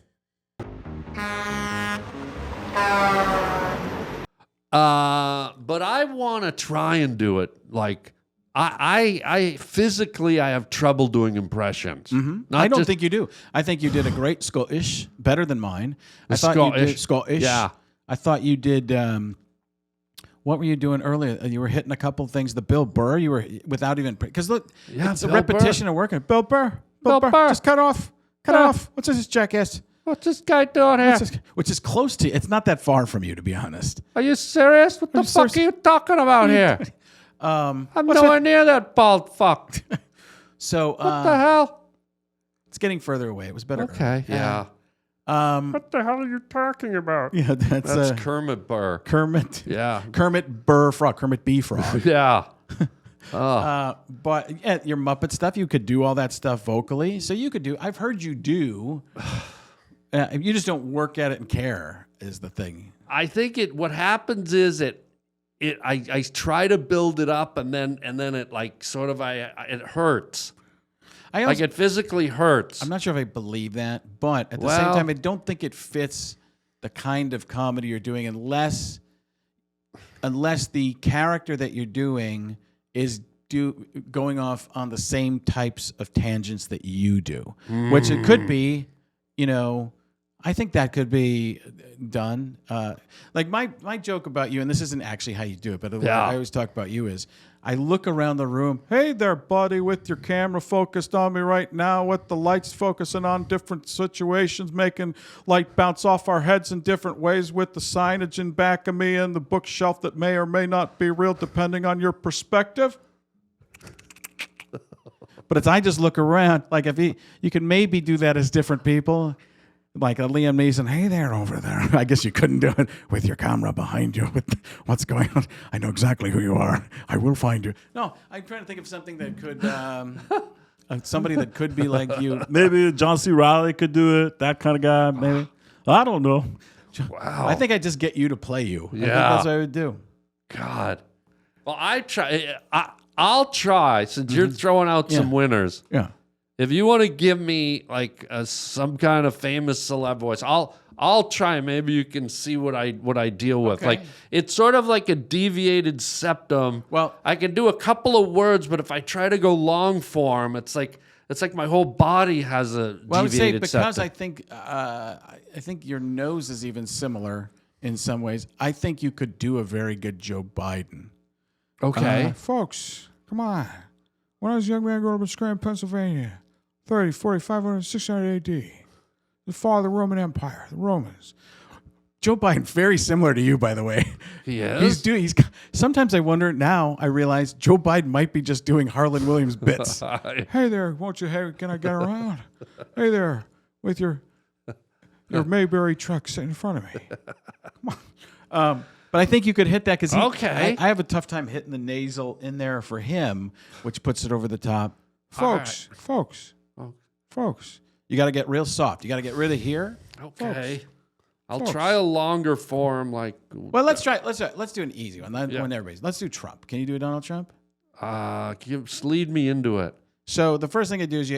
But I want to try and do it. Like, I physically, I have trouble doing impressions. Mm-hmm. I don't think you do. I think you did a great Scottish, better than mine. I thought you did Scottish. Yeah. I thought you did. What were you doing earlier? You were hitting a couple of things. The Bill Burr, you were without even because look, it's a repetition of working. Bill Burr, Bill Burr, just cut off. What's this jackass? What's this guy doing here? Which is close to. It's not that far from you, to be honest. Are you serious? What the fuck are you talking about here? I'm nowhere near that bald fuck. So what the hell? It's getting further away. It was better. Okay, yeah. What the hell are you talking about? Yeah, that's Kermit Burr. Kermit. Yeah. Kermit Burr Frog. Kermit B Frog. Yeah. But yeah, your Muppet stuff, you could do all that stuff vocally. So you could do. I've heard you do. You just don't work at it and care is the thing. I think what happens is I try to build it up and then it like sort of it hurts. Like it physically hurts. I'm not sure if I believe that, but at the same time, I don't think it fits the kind of comedy you're doing unless unless the character that you're doing is going off on the same types of tangents that you do, which it could be, I think that could be done. Like my joke about you, and this isn't actually how you do it, but the way I always talk about you is I look around the room. Hey there, buddy, with your camera focused on me right now, with the lights focusing on different situations, making light bounce off our heads in different ways, with the signage in back of me and the bookshelf that may or may not be real, depending on your perspective. But I just look around, like if you can maybe do that as different people. Like a Liam Neeson, hey there over there. I guess you couldn't do it with your camera behind you. With what's going on? I know exactly who you are. I will find you. No, I'm trying to think of something that could, somebody that could be like you. Maybe John C. Reilly could do it. That kind of guy, maybe. I don't know. Wow. I think I just get you to play you. Yeah. I think that's what I would do. God. Well, I'll try since you're throwing out some winners. Yeah. If you want to give me like some kind of famous celeb voice, I'll try. Maybe you can see what I deal with. Okay. Like it's sort of like a deviated septum. Well, I can do a couple of words, but if I try to go long form, it's like my whole body has a deviated I would say because septum. I think your nose is even similar in some ways. I think you could do a very good Joe Biden. Okay. Folks, come on. When I was a young man growing up in Scranton, Pennsylvania, 30, 40, 500, 600 AD, the fall of the Roman Empire, the Romans. Joe Biden, very similar to you, by the way. He is? Sometimes I wonder now, I realize Joe Biden might be just doing Harland Williams bits. Hey there, can I get around? Hey there, with your Mayberry truck sitting in front of me. Come on. But I think you could hit that because I have a tough time hitting the nasal in there for him, which puts it over the top. Folks, you got to get real soft. You got to get rid of here. Okay. I'll try a longer form, like. Well, let's do an easy one. Let's do Trump. Can you do a Donald Trump? Lead me into it. So the first thing I do is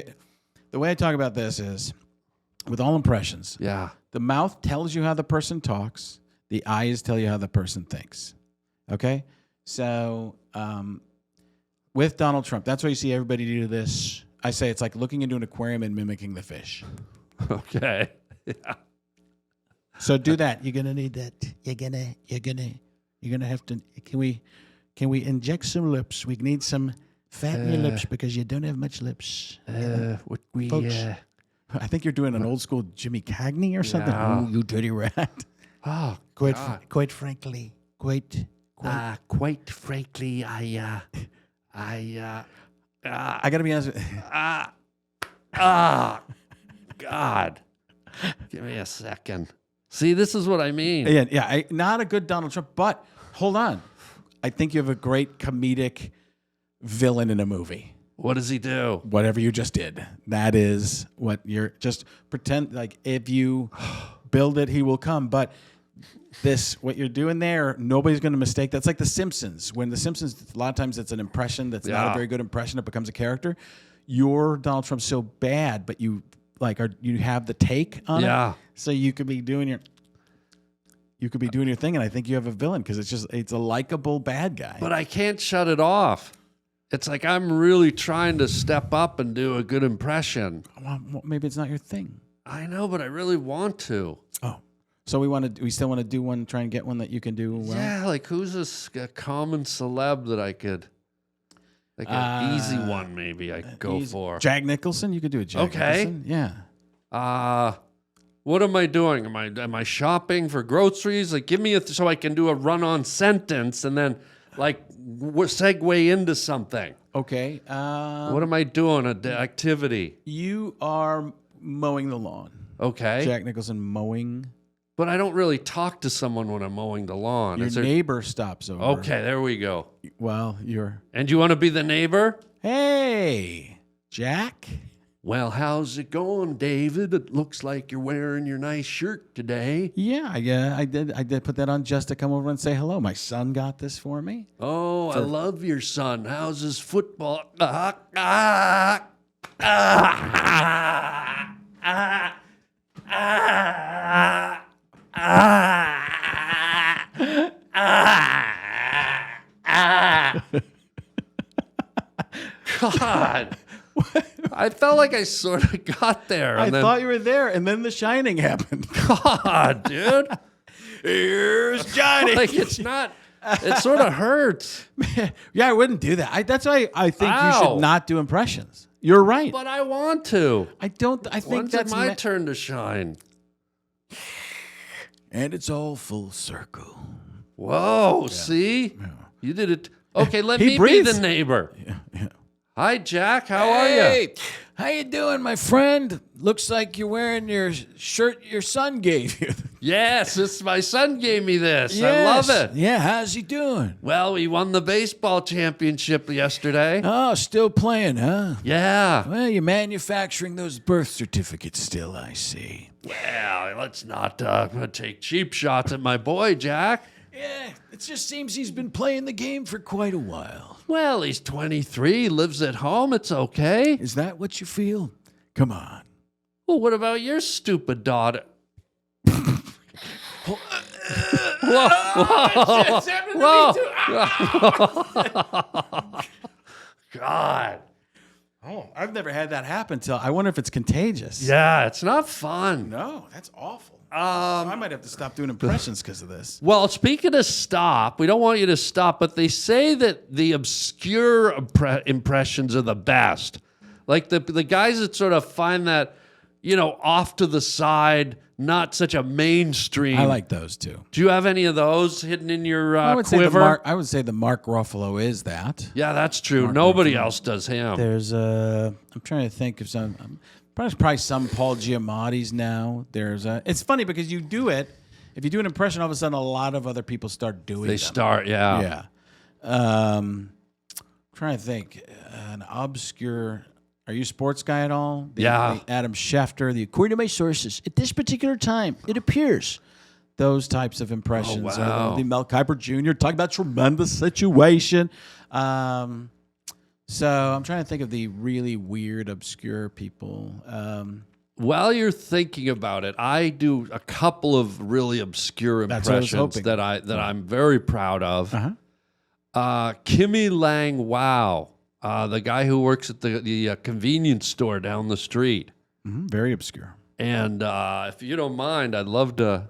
the way I talk about this is with all impressions. Yeah. The mouth tells you how the person talks. The eyes tell you how the person thinks. Okay? So with Donald Trump, that's why you see everybody do this. I say it's like looking into an aquarium and mimicking the fish. Okay. Yeah. So do that. You're gonna need that. You're gonna have to. Can we inject some lips? We need some fat in your lips because you don't have much lips. Folks, I think you're doing an old school Jimmy Cagney or something. Yeah. Ooh, you dirty rat. Oh, Quite frankly, quite frankly, I gotta be honest with God. Give me a second. See, this is what I mean. Yeah. Not a good Donald Trump, but hold on. I think you have a great comedic villain in a movie. What does he do? Whatever you just did. That is what you're just pretend like if you build it, he will come. But what you're doing there, nobody's going to mistake. That's like The Simpsons. When The Simpsons, a lot of times it's an impression that's not a very good impression. It becomes a character. Your Donald Trump's so bad, but you have the take on it. So you could be doing your thing, and I think you have a villain because it's a likable bad guy. But I can't shut it off. It's like I'm really trying to step up and do a good impression. Well, maybe it's not your thing. I know, but I really want to. Oh, so we still want to do one, try and get one that you can do well? Yeah, like who's a common celeb that I could, like an easy one maybe I could go for? Jack Nicholson, you could do a Jack Nicholson. Yeah. What am I doing? Am I shopping for groceries? Like, give me so I can do a run-on sentence and then like segue into something. Okay. What am I doing? An activity. You are mowing the lawn. Okay. Jack Nicholson mowing. But I don't really talk to someone when I'm mowing the lawn. Your neighbor stops over. Okay, there we go. Well, And you want to be the neighbor? Hey, Jack. Well, how's it going, David? It looks like you're wearing your nice shirt today. Yeah, I did put that on just to come over and say hello. My son got this for me. Oh, I love your son. How's his football? God. I felt like I sort of got there. I And then, thought you were there, and then The Shining happened. God, dude. Here's Johnny. Like, it's not, it sort of hurts. Yeah, I wouldn't do that. That's why I think you Ow. should not do impressions. You're right. But I want to. I don't. I think When's that's it my turn to shine? And it's all full circle. Whoa, see? You did it. Okay, let He me breathes. be the neighbor. Yeah. Hi, Jack. How are you? Hey, how you doing, my friend? Looks like you're wearing your shirt your son gave you. Yes, my son gave me this. I love it. Yeah, how's he doing? Well, we won the baseball championship yesterday. Oh, still playing, huh? Yeah. Well, you're manufacturing those birth certificates still, I see. Well, let's not take cheap shots at my boy, Jack. Yeah, it just seems he's been playing the game for quite a while. Well, he's 23, lives at home. It's okay. Is that what you feel? Come on. Well, what about your stupid daughter? Whoa, whoa, whoa. God. Oh, I've never had that happen till I wonder if it's contagious. Yeah, it's not fun. No, that's awful. I might have to stop doing impressions because of this. Well, speaking of stop, we don't want you to stop, but they say that the obscure impressions are the best. Like the guys that sort of find that, off to the side, not such a mainstream. I like those too. Do you have any of those hidden in your I would quiver? I would say the Mark Ruffalo is that. Yeah, that's true. Nobody else does him. There's I'm trying to think of some. Probably some Paul Giamatti's now. It's funny because you do it. If you do an impression, all of a sudden a lot of other people start doing They them. start, yeah. Yeah. Trying to think. An obscure. Are you a sports guy at all? Yeah. The Adam Schefter. According to my sources, at this particular time, it appears. Those types of impressions. Oh, wow. The Mel Kiper Jr. talking about tremendous situation. So I'm trying to think of the really weird, obscure people. While you're thinking about it, I do a couple of really obscure That's what I was impressions hoping. that I'm very proud of. Uh-huh. Kimmy Lang Wow, the guy who works at the convenience store down the street. Very obscure. And if you don't mind, I'd love to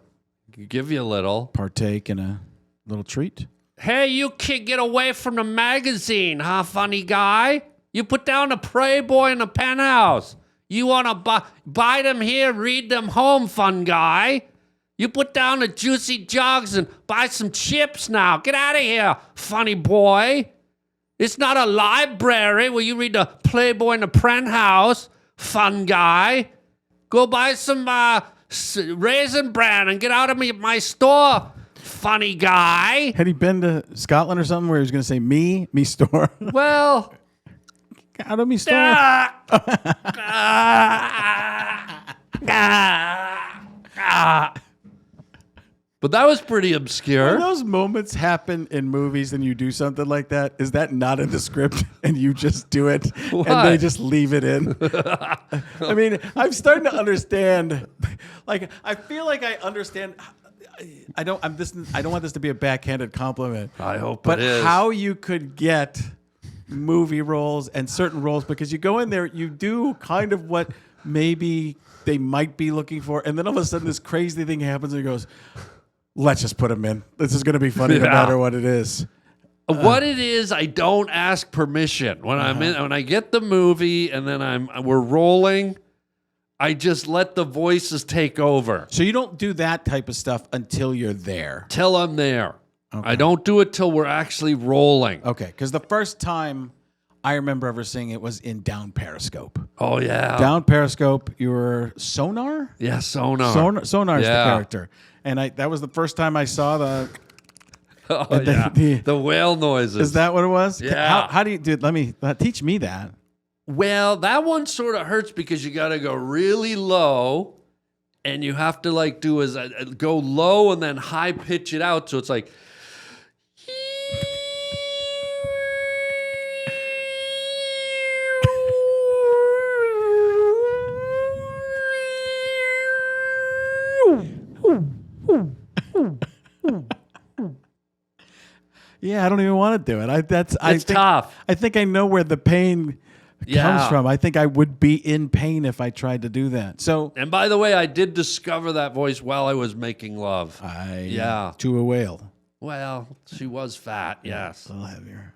give you a little. Partake in a little treat. Hey, you kid, get away from the magazine, huh, funny guy? You put down the Playboy in the penthouse. You want to buy them here, read them home, fun guy. You put down the juicy jugs and buy some chips now. Get out of here, funny boy. It's not a library where you read the Playboy in the penthouse, fun guy. Go buy some Raisin Bran and get out of my store, funny guy. Had he been to Scotland or something where he was going to say me store? Well, Out of me store? but that was pretty obscure. When those moments happen in movies and you do something like that, is that not in the script and you just do it and they What? just leave it in? I mean, I'm starting to understand. Like, I feel like I understand. I don't want this to be a backhanded compliment. I hope But it is. how you could get movie roles and certain roles, because you go in there, you do kind of what maybe they might be looking for, and then all of a sudden this crazy thing happens and he goes, let's just put him in. This is going to be funny no Yeah. matter what it is. What it is, I don't ask permission when I'm in. When I get the movie and then we're rolling, I just let the voices take over So you don't do that type of stuff until you're there. till I'm there. I don't do it till we're actually rolling. Okay, because the first time I remember ever seeing it was in Down Periscope. Oh yeah, Down Periscope, you were Sonar? yeah, sonar. Sonar's Yeah. the character. And that was the first time I saw the... Oh the- yeah, the- the whale noises. Is that what it was? Yeah. How do you do? Let me teach me that. Well, that one sort of hurts because you got to go really low, and you have to like do is go low and then high pitch it out. So it's like. Yeah, I don't even want to do it. It's tough. I think I know where the pain Yeah. comes from. I think I would be in pain if I tried to do that. So And by the way, I did discover that voice while I was making love. to a whale. Well, she was fat, yes. A little heavier.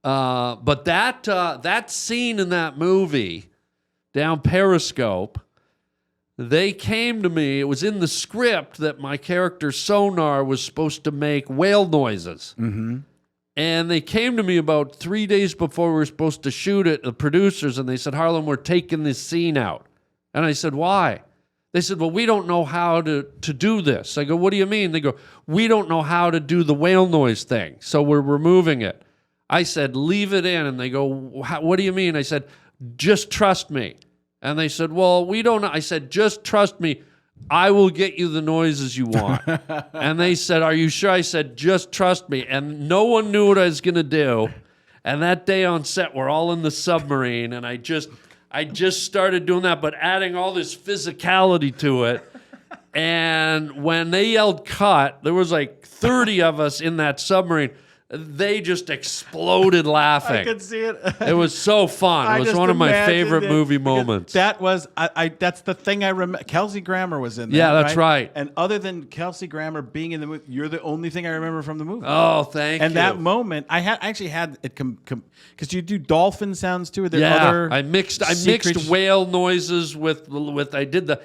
But that scene in that movie down Periscope, they came to me. It was in the script that my character Sonar was supposed to make whale noises. Mm-hmm. And they came to me about 3 days before we were supposed to shoot it, the producers, and they said, Harlan, we're taking this scene out. And I said, why? They said, well, we don't know how to do this. I go, what do you mean? They go, we don't know how to do the whale noise thing, so we're removing it. I said, leave it in. And they go, what do you mean? I said, just trust me. And they said, well, we don't know. I said, just trust me. I will get you the noises you want. And they said, are you sure? I said, just trust me. And no one knew what I was going to do. And that day on set, we're all in the submarine. And I just started doing that, but adding all this physicality to it. And when they yelled cut, there was like 30 of us in that submarine. They just exploded laughing. I could see it. It was so fun. It was one of my favorite movie moments. That was that's the thing I remember. Kelsey Grammer was in there. Yeah, that's right. And other than Kelsey Grammer being in the movie, you're the only thing I remember from the movie. Oh, thank you. And that moment, I actually had it because you do dolphin sounds too. Are there Yeah, other I mixed secret- whale noises with I did the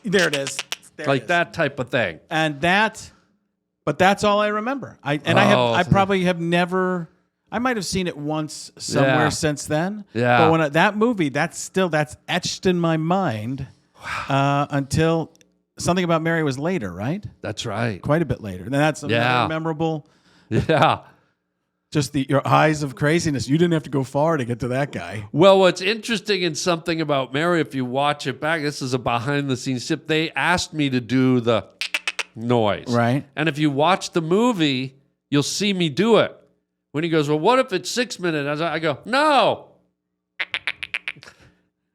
There it is. There like it is. that type of thing. And but that's all I remember. I probably have never. I might have seen it once somewhere Yeah. since then. Yeah. But that movie, that's etched in my mind until Something About Mary was later, right? That's right. Quite a bit later. And that's another Yeah. memorable. Yeah. Just your eyes of craziness. You didn't have to go far to get to that guy. Well, what's interesting in Something About Mary, if you watch it back, this is a behind-the-scenes tip. They asked me to do the noise. Right. And if you watch the movie, you'll see me do it. When he goes, well, what if it's 6 minutes? I go, no.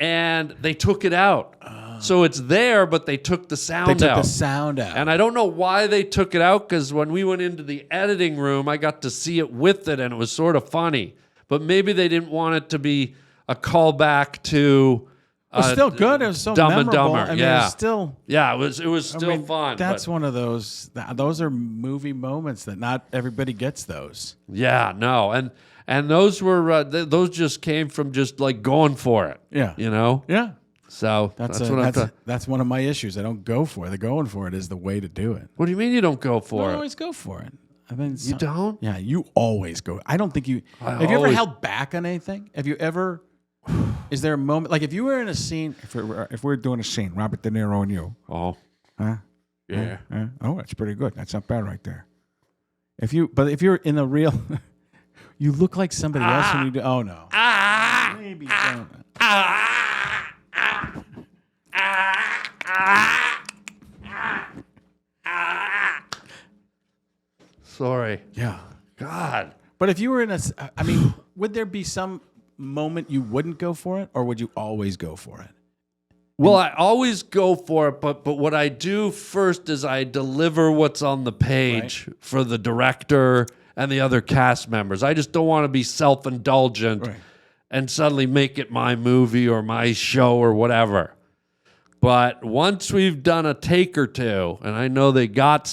And they took it out. So it's there, but they took the sound out. They took the sound out. And I don't know why they took it out, because when we went into the editing room, I got to see it with it, and it was sort of funny. But maybe they didn't want it to be a callback to it was still good. It was so Dumb and memorable. Dumber. I mean, Yeah. it was still. Yeah, it was still fun. That's but- one of those. Those are movie moments that not everybody gets those. Yeah, no, and those were those just came from just like going for it. Yeah. You know. Yeah. So That's one of my issues. I don't go for it. The going for it is the way to do it. What do you mean you don't go for I it? always go for it. I mean, You don't? Yeah, you always go. I don't think you. Have you ever always- held back on anything? Have you ever? Is there a moment like if you were in a scene? If we're doing a scene, Robert De Niro and you. Oh, Huh? yeah. Oh, that's pretty good. That's not bad right there. If you're in a real, you look like somebody else when you do. Oh no. Maybe don't. Sorry. Yeah. God. But if you were in a, I mean, would there be some moment you wouldn't go for it, or would you always go for it? Well, I always go for it, but what I do first is I deliver what's on the page for the director and the other cast members. I just don't want to be self-indulgent Right. and suddenly make it my movie or my show or whatever. But once we've done a take or two, and I know they got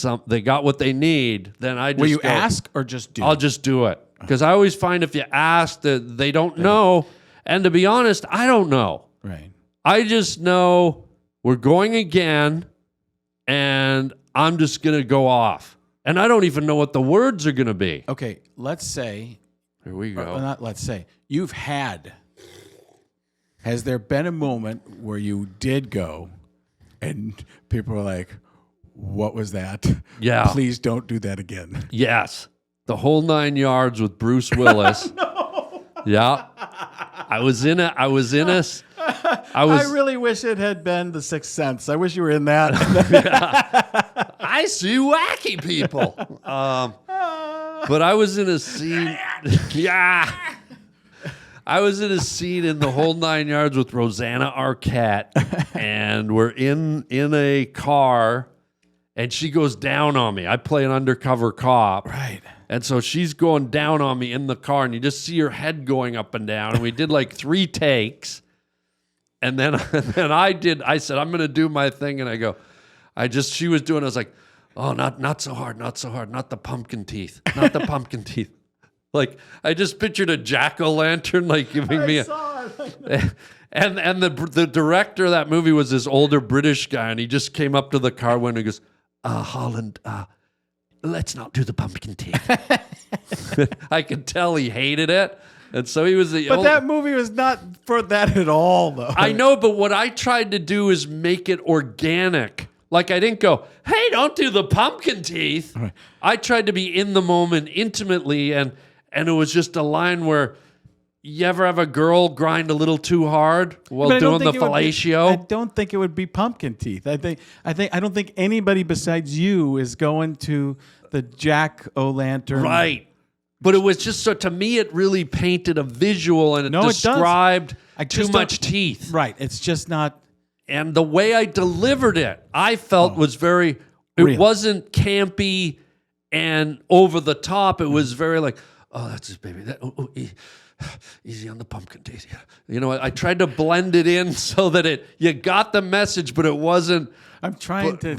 what they need, then I just Will you go, ask or just do? I'll just do it. Because I always find if you ask that they don't know, and to be honest, I don't know. Right. I just know we're going again, and I'm just going to go off. And I don't even know what the words are going to be. Okay. Let's say. Here we go. Or not. Let's say you've had. Has there been a moment where you did go, and people were like, "What was that? Yeah. Please don't do that again." Yes. The whole 9 yards with Bruce Willis. Yeah. I really wish it had been The Sixth Sense. I wish you were in that. I see wacky people. But I was in a scene. Yeah. I was in a scene in The Whole 9 Yards with Rosanna Arquette, and we're in a car, and she goes down on me. I play an undercover cop. Right. And so she's going down on me in the car, and you just see her head going up and down. And we did like 3 takes. And then I said, I'm going to do my thing. And she was doing, I was like, oh, not so hard, not the pumpkin teeth, not the pumpkin teeth. Like, I just pictured a jack-o'-lantern, like, giving me and the director of that movie was this older British guy, and he just came up to the car window and goes, Harland, let's not do the pumpkin teeth. I could tell he hated it. And so he was But that movie was not for that at all, though. I know, but what I tried to do is make it organic. Like, I didn't go, hey, don't do the pumpkin teeth. Right. I tried to be in the moment intimately, and it was just a line where you ever have a girl grind a little too hard while doing the fellatio? I don't think it would be pumpkin teeth. I don't think anybody besides you is going to the jack-o'-lantern. Right. But it was just so, to me, it really painted a visual, and it described too much teeth. Right. It's just not. And the way I delivered it, I felt was very, Real. wasn't campy and over the top. It was very like, oh, that's his baby. Easy on the pumpkin teeth. You know, I tried to blend it in so that you got the message, but it wasn't. I'm trying to.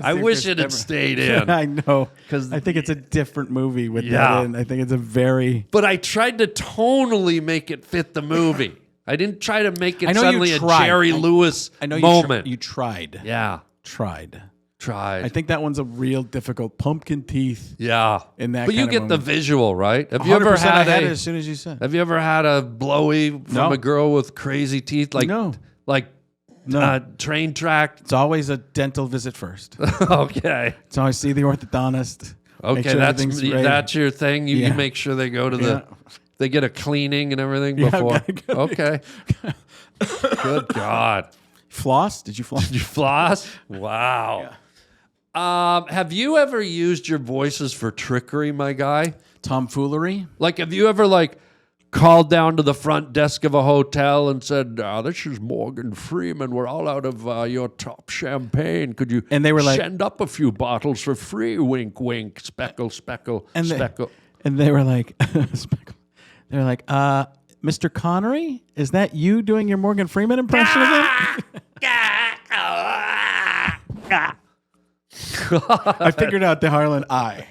I wish it had stayed in. I know, 'Cause I think it's a different movie with that in. I think it's a very. But I tried to tonally make it fit the movie. I didn't try to make it suddenly a Jerry Lewis moment. You tried. Yeah. Tried. I think that one's a real difficult pumpkin teeth. Yeah. In that but you kind get of the moment. visual, right? Have you 100% ever had I had it as soon as you said. Have you ever had a blowy from No. a girl with crazy teeth? Like, No. Like No. train track? It's always a dental visit first. Okay. It's always see the orthodontist. make Okay, sure everything's ready. that's your thing? You Yeah. make sure they go to Yeah. they get a cleaning and everything Yeah, before? gotta go. Okay. Good God. Floss? Did you floss? Did you floss? Wow. Have you ever used your voices for trickery, my guy? Tomfoolery? Like, have you ever, like, called down to the front desk of a hotel and said, this is Morgan Freeman. We're all out of your top champagne. Could you And they were like- send up a few bottles for free? Wink, wink, speckle, speckle, speckle. And they were like, they were like, Mr. Connery, is that you doing your Morgan Freeman impression again? I figured out the Harland eye.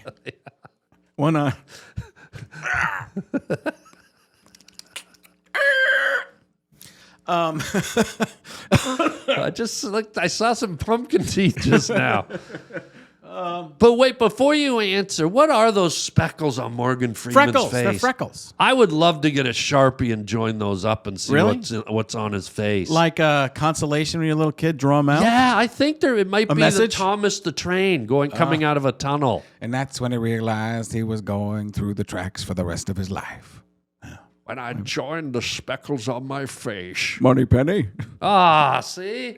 One eye. I saw some pumpkin teeth just now. But wait, before you answer, what are those speckles on Morgan Freeman's Freckles. face? They're freckles. I would love to get a Sharpie and join those up and see Really? what's on his face. Like consolation when you're a little kid, draw them out. Yeah, I think it might be message? the Thomas the Train coming out of a tunnel. And that's when he realized he was going through the tracks for the rest of his life. When I joined the speckles on my face. Money Penny. Ah, see?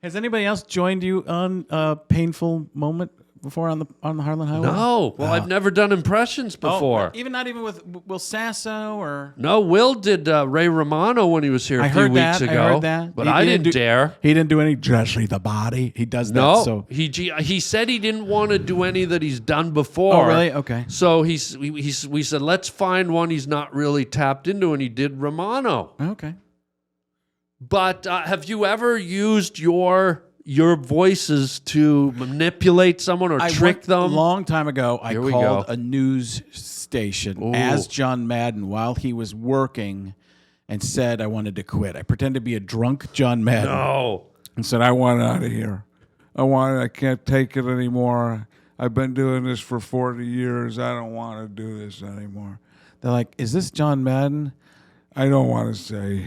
Has anybody else joined you on a painful moment before on the Harland Highway? No. Well, I've never done impressions before. Not even with Will Sasso or. No, Will did Ray Romano when he was here a few weeks ago. I heard that. But I didn't dare. He didn't do any Jesse the Body. He does that. No, So. he said he didn't want to do any that he's done before. Oh, really? Okay. So we said, let's find one he's not really tapped into, and he did Romano. Okay. But have you ever used your voices to manipulate someone or trick them? A long time ago, I Here we called go. a news station Ooh. as John Madden while he was working and said I wanted to quit. I pretended to be a drunk John Madden. No. And said, I want out of here. I can't take it anymore. I've been doing this for 40 years. I don't want to do this anymore. They're like, is this John Madden? I don't want to say,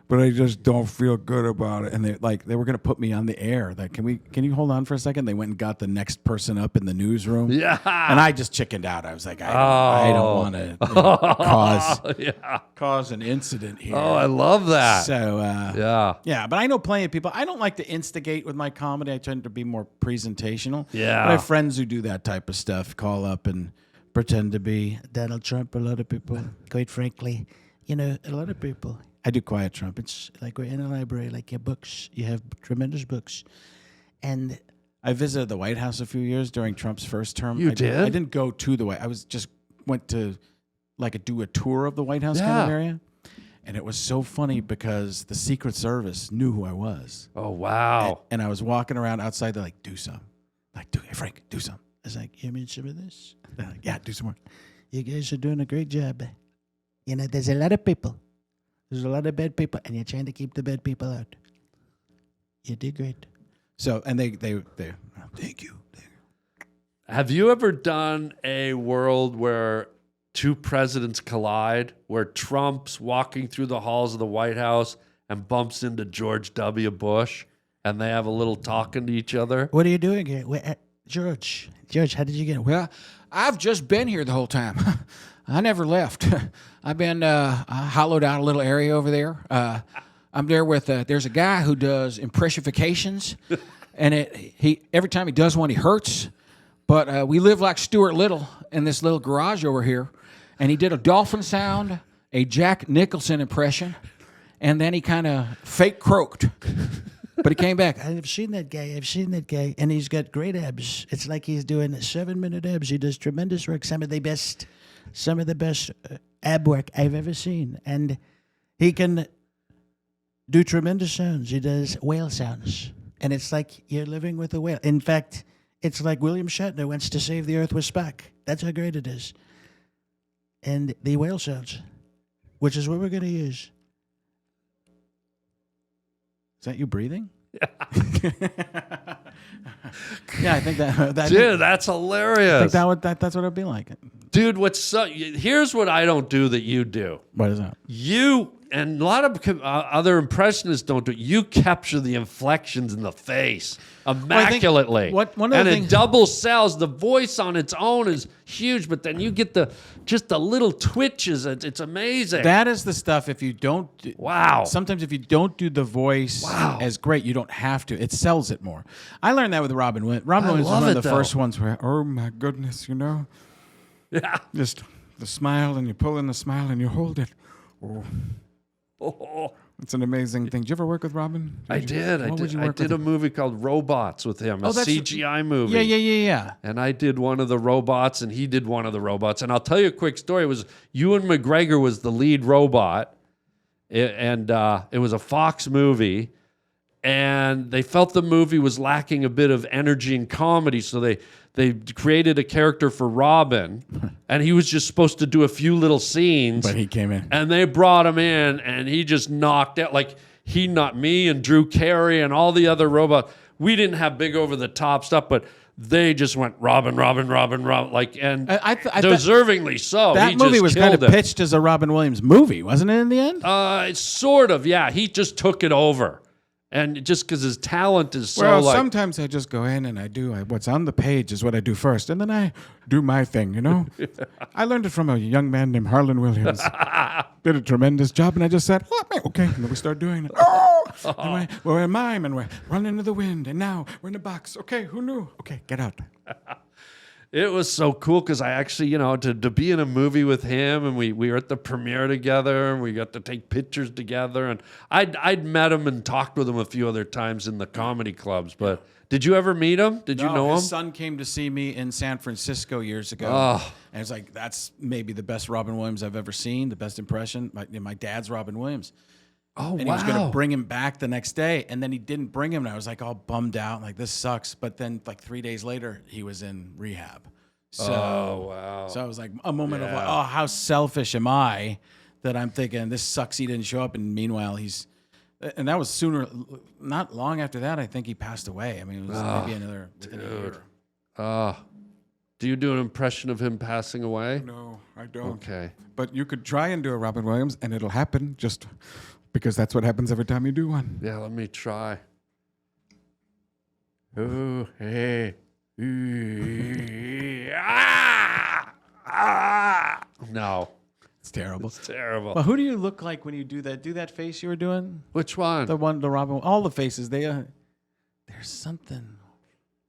but I just don't feel good about it. And they were going to put me on the air. Like, can you hold on for a second? They went and got the next person up in the newsroom. Yeah. And I just chickened out. I was like, I don't want to cause an incident here. Oh, I love that. So, yeah. but I know plenty of people. I don't like to instigate with my comedy. I tend to be more presentational. Yeah. But I have friends who do that type of stuff, call up and pretend to be Donald Trump. A lot of people, quite frankly, a lot of people I do quiet Trump. It's like we're in a library, like your books. You have tremendous books. And I visited the White House a few years during Trump's first term. You did? I didn't go to the White. I was just went to do a tour of the White House kind of area. And it was so funny because the Secret Service knew who I was. Oh, wow. And I was walking around outside. They're like, do some. Like, hey, Frank, do some. I was like, you mean some of this? They're like, yeah, do some more. You guys are doing a great job. You know, there's a lot of people. There's a lot of bad people, and you're trying to keep the bad people out. You did great. So, and they thank you. Have you ever done a world where two presidents collide, where Trump's walking through the halls of the White House and bumps into George W. Bush, and they have a little talking to each other? What are you doing here? George, how did you get it? Well, I've just been here the whole time. I never left. I've been I hollowed out a little area over there. I'm there with there's a guy who does impressionifications, and he every time he does one, he hurts. But we live like Stuart Little in this little garage over here, and he did a dolphin sound, a Jack Nicholson impression, and then he kind of fake croaked. But he came back. I've seen that guy, and he's got great abs. It's like he's doing 7-minute abs. He does tremendous work. Some of the best ab work I've ever seen, and he can do tremendous sounds. He does whale sounds, and it's like you're living with a whale. In fact, it's like William Shatner wants to save the Earth with Spock. That's how great it is. And the whale sounds, which is what we're going to use. Is that you breathing? Yeah, I think that Dude, that's hilarious. I think that's what it'd be like. Dude, here's what I don't do that you do. What is that? You and a lot of other impressionists don't do it. You capture the inflections in the face immaculately. One of and the it things- double sells. The voice on its own is huge, but then you get just the little twitches. It's amazing. That is the stuff. If you don't, Wow. Sometimes if you don't do the voice as great, you don't have to. It sells it more. I learned that with Robin Williams. Robin Williams was love one of it, the though. first ones where, oh my goodness, Yeah. just the smile, and you pull in the smile and you hold it. Oh. It's an amazing thing. Did you ever work with Robin? I did. What would you I work did with a him? movie called Robots with him, a Oh, that's- CGI movie. Yeah. And I did one of the robots, and he did one of the robots. And I'll tell you a quick story. It was Ewan McGregor was the lead robot, and it was a Fox movie. And they felt the movie was lacking a bit of energy and comedy, so they created a character for Robin, and he was just supposed to do a few little scenes. But he came in. And they brought him in, and he just knocked out. Like, he knocked me and Drew Carey and all the other robots. We didn't have big over-the-top stuff, but they just went Robin, like, and I deservingly so. That He movie just was kind of killed it. pitched as a Robin Williams movie, wasn't it? In the end. It's sort of, yeah. He just took it over. And just because his talent is so Well, like... sometimes I just go in and I do what's on the page is what I do first, and then I do my thing, I learned it from a young man named Harland Williams. Did a tremendous job, and I just said, okay, and then we start doing it. And we're in mime, and we're running into the wind, and now we're in the box. Okay, who knew? Okay, get out. It was so cool because I actually, to be in a movie with him, and we were at the premiere together, and we got to take pictures together, and I'd met him and talked with him a few other times in the comedy clubs. But did you ever meet him? Did you know him? His son came to see me in San Francisco years ago, and it's like that's maybe the best Robin Williams I've ever seen, the best impression. My dad's Robin Williams. Oh, And he was going to bring him back the next day, and then he didn't bring him, and I was like all bummed out, like this sucks. But then like 3 days later, he was in rehab. So, wow. So I was like a moment of like, oh, how selfish am I that I'm thinking this sucks he didn't show up, and meanwhile and that was not long after that, I think he passed away. I mean, it was maybe within a year. Do you do an impression of him passing away? No, I don't. Okay. But you could try and do a Robin Williams, and it'll happen just because that's what happens every time you do one. Yeah, let me try. Oh, hey. No, It's terrible. it's terrible. Well, who do you look like when you do that? Do that face you were doing? Which one? The Robin, all the faces. There's something.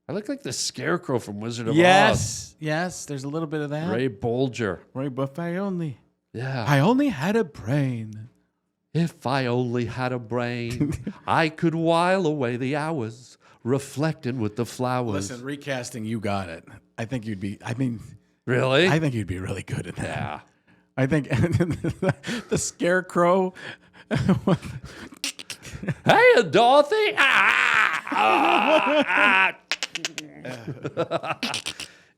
I look like the Scarecrow from Wizard of Oz. Yes. There's a little bit of that. Ray Bolger. Ray, but I only Yeah. had a brain. If I only had a brain, I could while away the hours, reflecting with the flowers. Listen, recasting, you got it. I think you'd be. Really? I think you'd be really good at that. Yeah. I think the Scarecrow. Hey, Dorothy.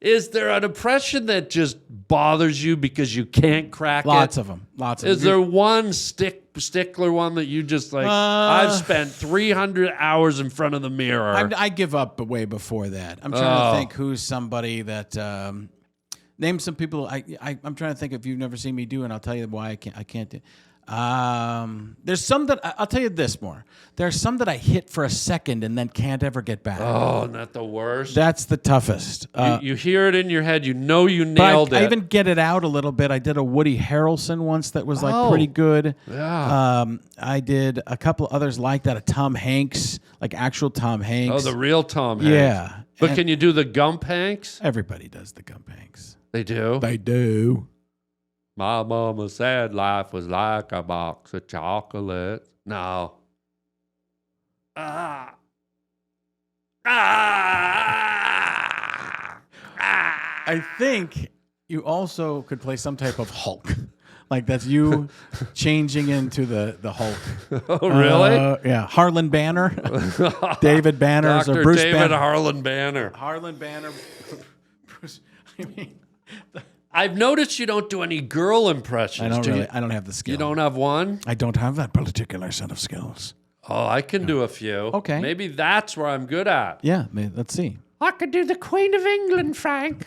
Is there an impression that just bothers you because you can't crack Lots it? of them. Is there one stickler one that you just like? I've spent 300 hours in front of the mirror. I give up way before that. I'm trying to think who's somebody that. Name some people. I'm trying to think if you've never seen me do, and I'll tell you why I can't do. There's some that I'll tell you this more. There's some that I hit for a second and then can't ever get back. Oh, not the worst. That's the toughest. You hear it in your head. You know you nailed but it. I even get it out a little bit. I did a Woody Harrelson once that was like pretty good. Yeah. I did a couple others like that. A Tom Hanks, like actual Tom Hanks. Oh, the real Tom Hanks. Yeah. But And can you do the Gump Hanks? everybody does the Gump Hanks. They do. They do. My mama said life was like a box of chocolates. No. I think you also could play some type of Hulk. Like that's you changing into the Hulk. Oh, really? Yeah. Harland Banner. David Banners Dr. or Bruce David Banner. Harland Banner. Harland Banner. Bruce, I mean, I've noticed you don't do any girl impressions. I don't have the skill. You don't have one? I don't have that particular set of skills. Oh, I can do a few. Okay. Maybe that's where I'm good at. Yeah, let's see. I could do the Queen of England, Frank.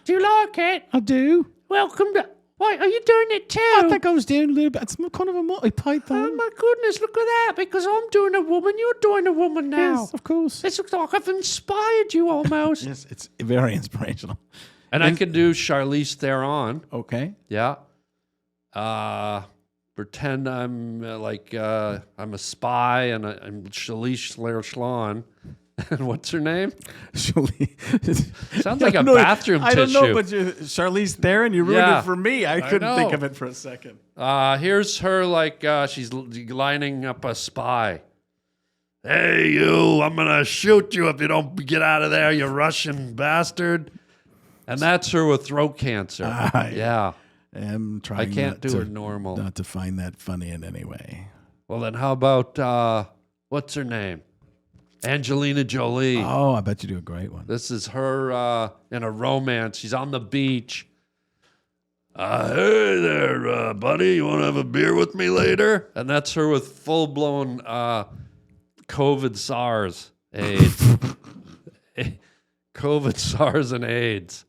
Do you like it? I do. Welcome to... Wait, are you doing it too? I think I was doing a little bit. It's kind of a Monty Python. Oh my goodness, look at that. Because I'm doing a woman, you're doing a woman now. Yes, of course. This looks like I've inspired you almost. Yes, it's very inspirational. And I can do Charlize Theron. Okay. Yeah. Pretend I'm I'm a spy and I'm Charlize Theron. And what's her name? Sounds like a bathroom I don't know, tissue. but Charlize Theron, you ruined Yeah. it for me. I couldn't think know. of it for a second. Here's her she's lining up a spy. Hey, you, I'm going to shoot you if you don't get out of there, you Russian bastard. And that's her with throat cancer. Yeah. I'm trying I can't not do to, her normal. Not to find that funny in any way. Well, then how about, what's her name? Angelina Jolie. Oh, I bet you do a great one. This is her in a romance. She's on the beach. Hey there, buddy. You want to have a beer with me later? And that's her with full-blown COVID, SARS, AIDS. COVID, SARS, and AIDS.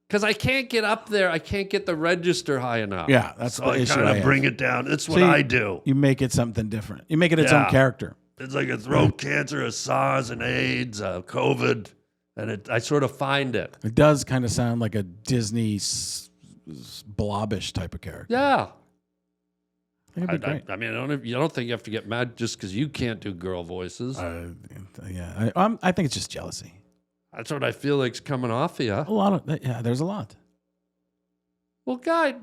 Because I can't get up there. I can't get the register high enough. Yeah, that's so the I issue. kind I of have. bring it down. That's what So I do. You make it something different. You make it its own Yeah. character. It's like a throat cancer, a SARS, and AIDS, COVID, and I sort of find it. It does kind of sound like a Disney blobbish type of character. Yeah. I think it'd be great. I mean, you don't think you have to get mad just because you can't do girl voices. Yeah, I think it's just jealousy. That's what I feel like's coming off of you. A lot of there's a lot. Well, guy,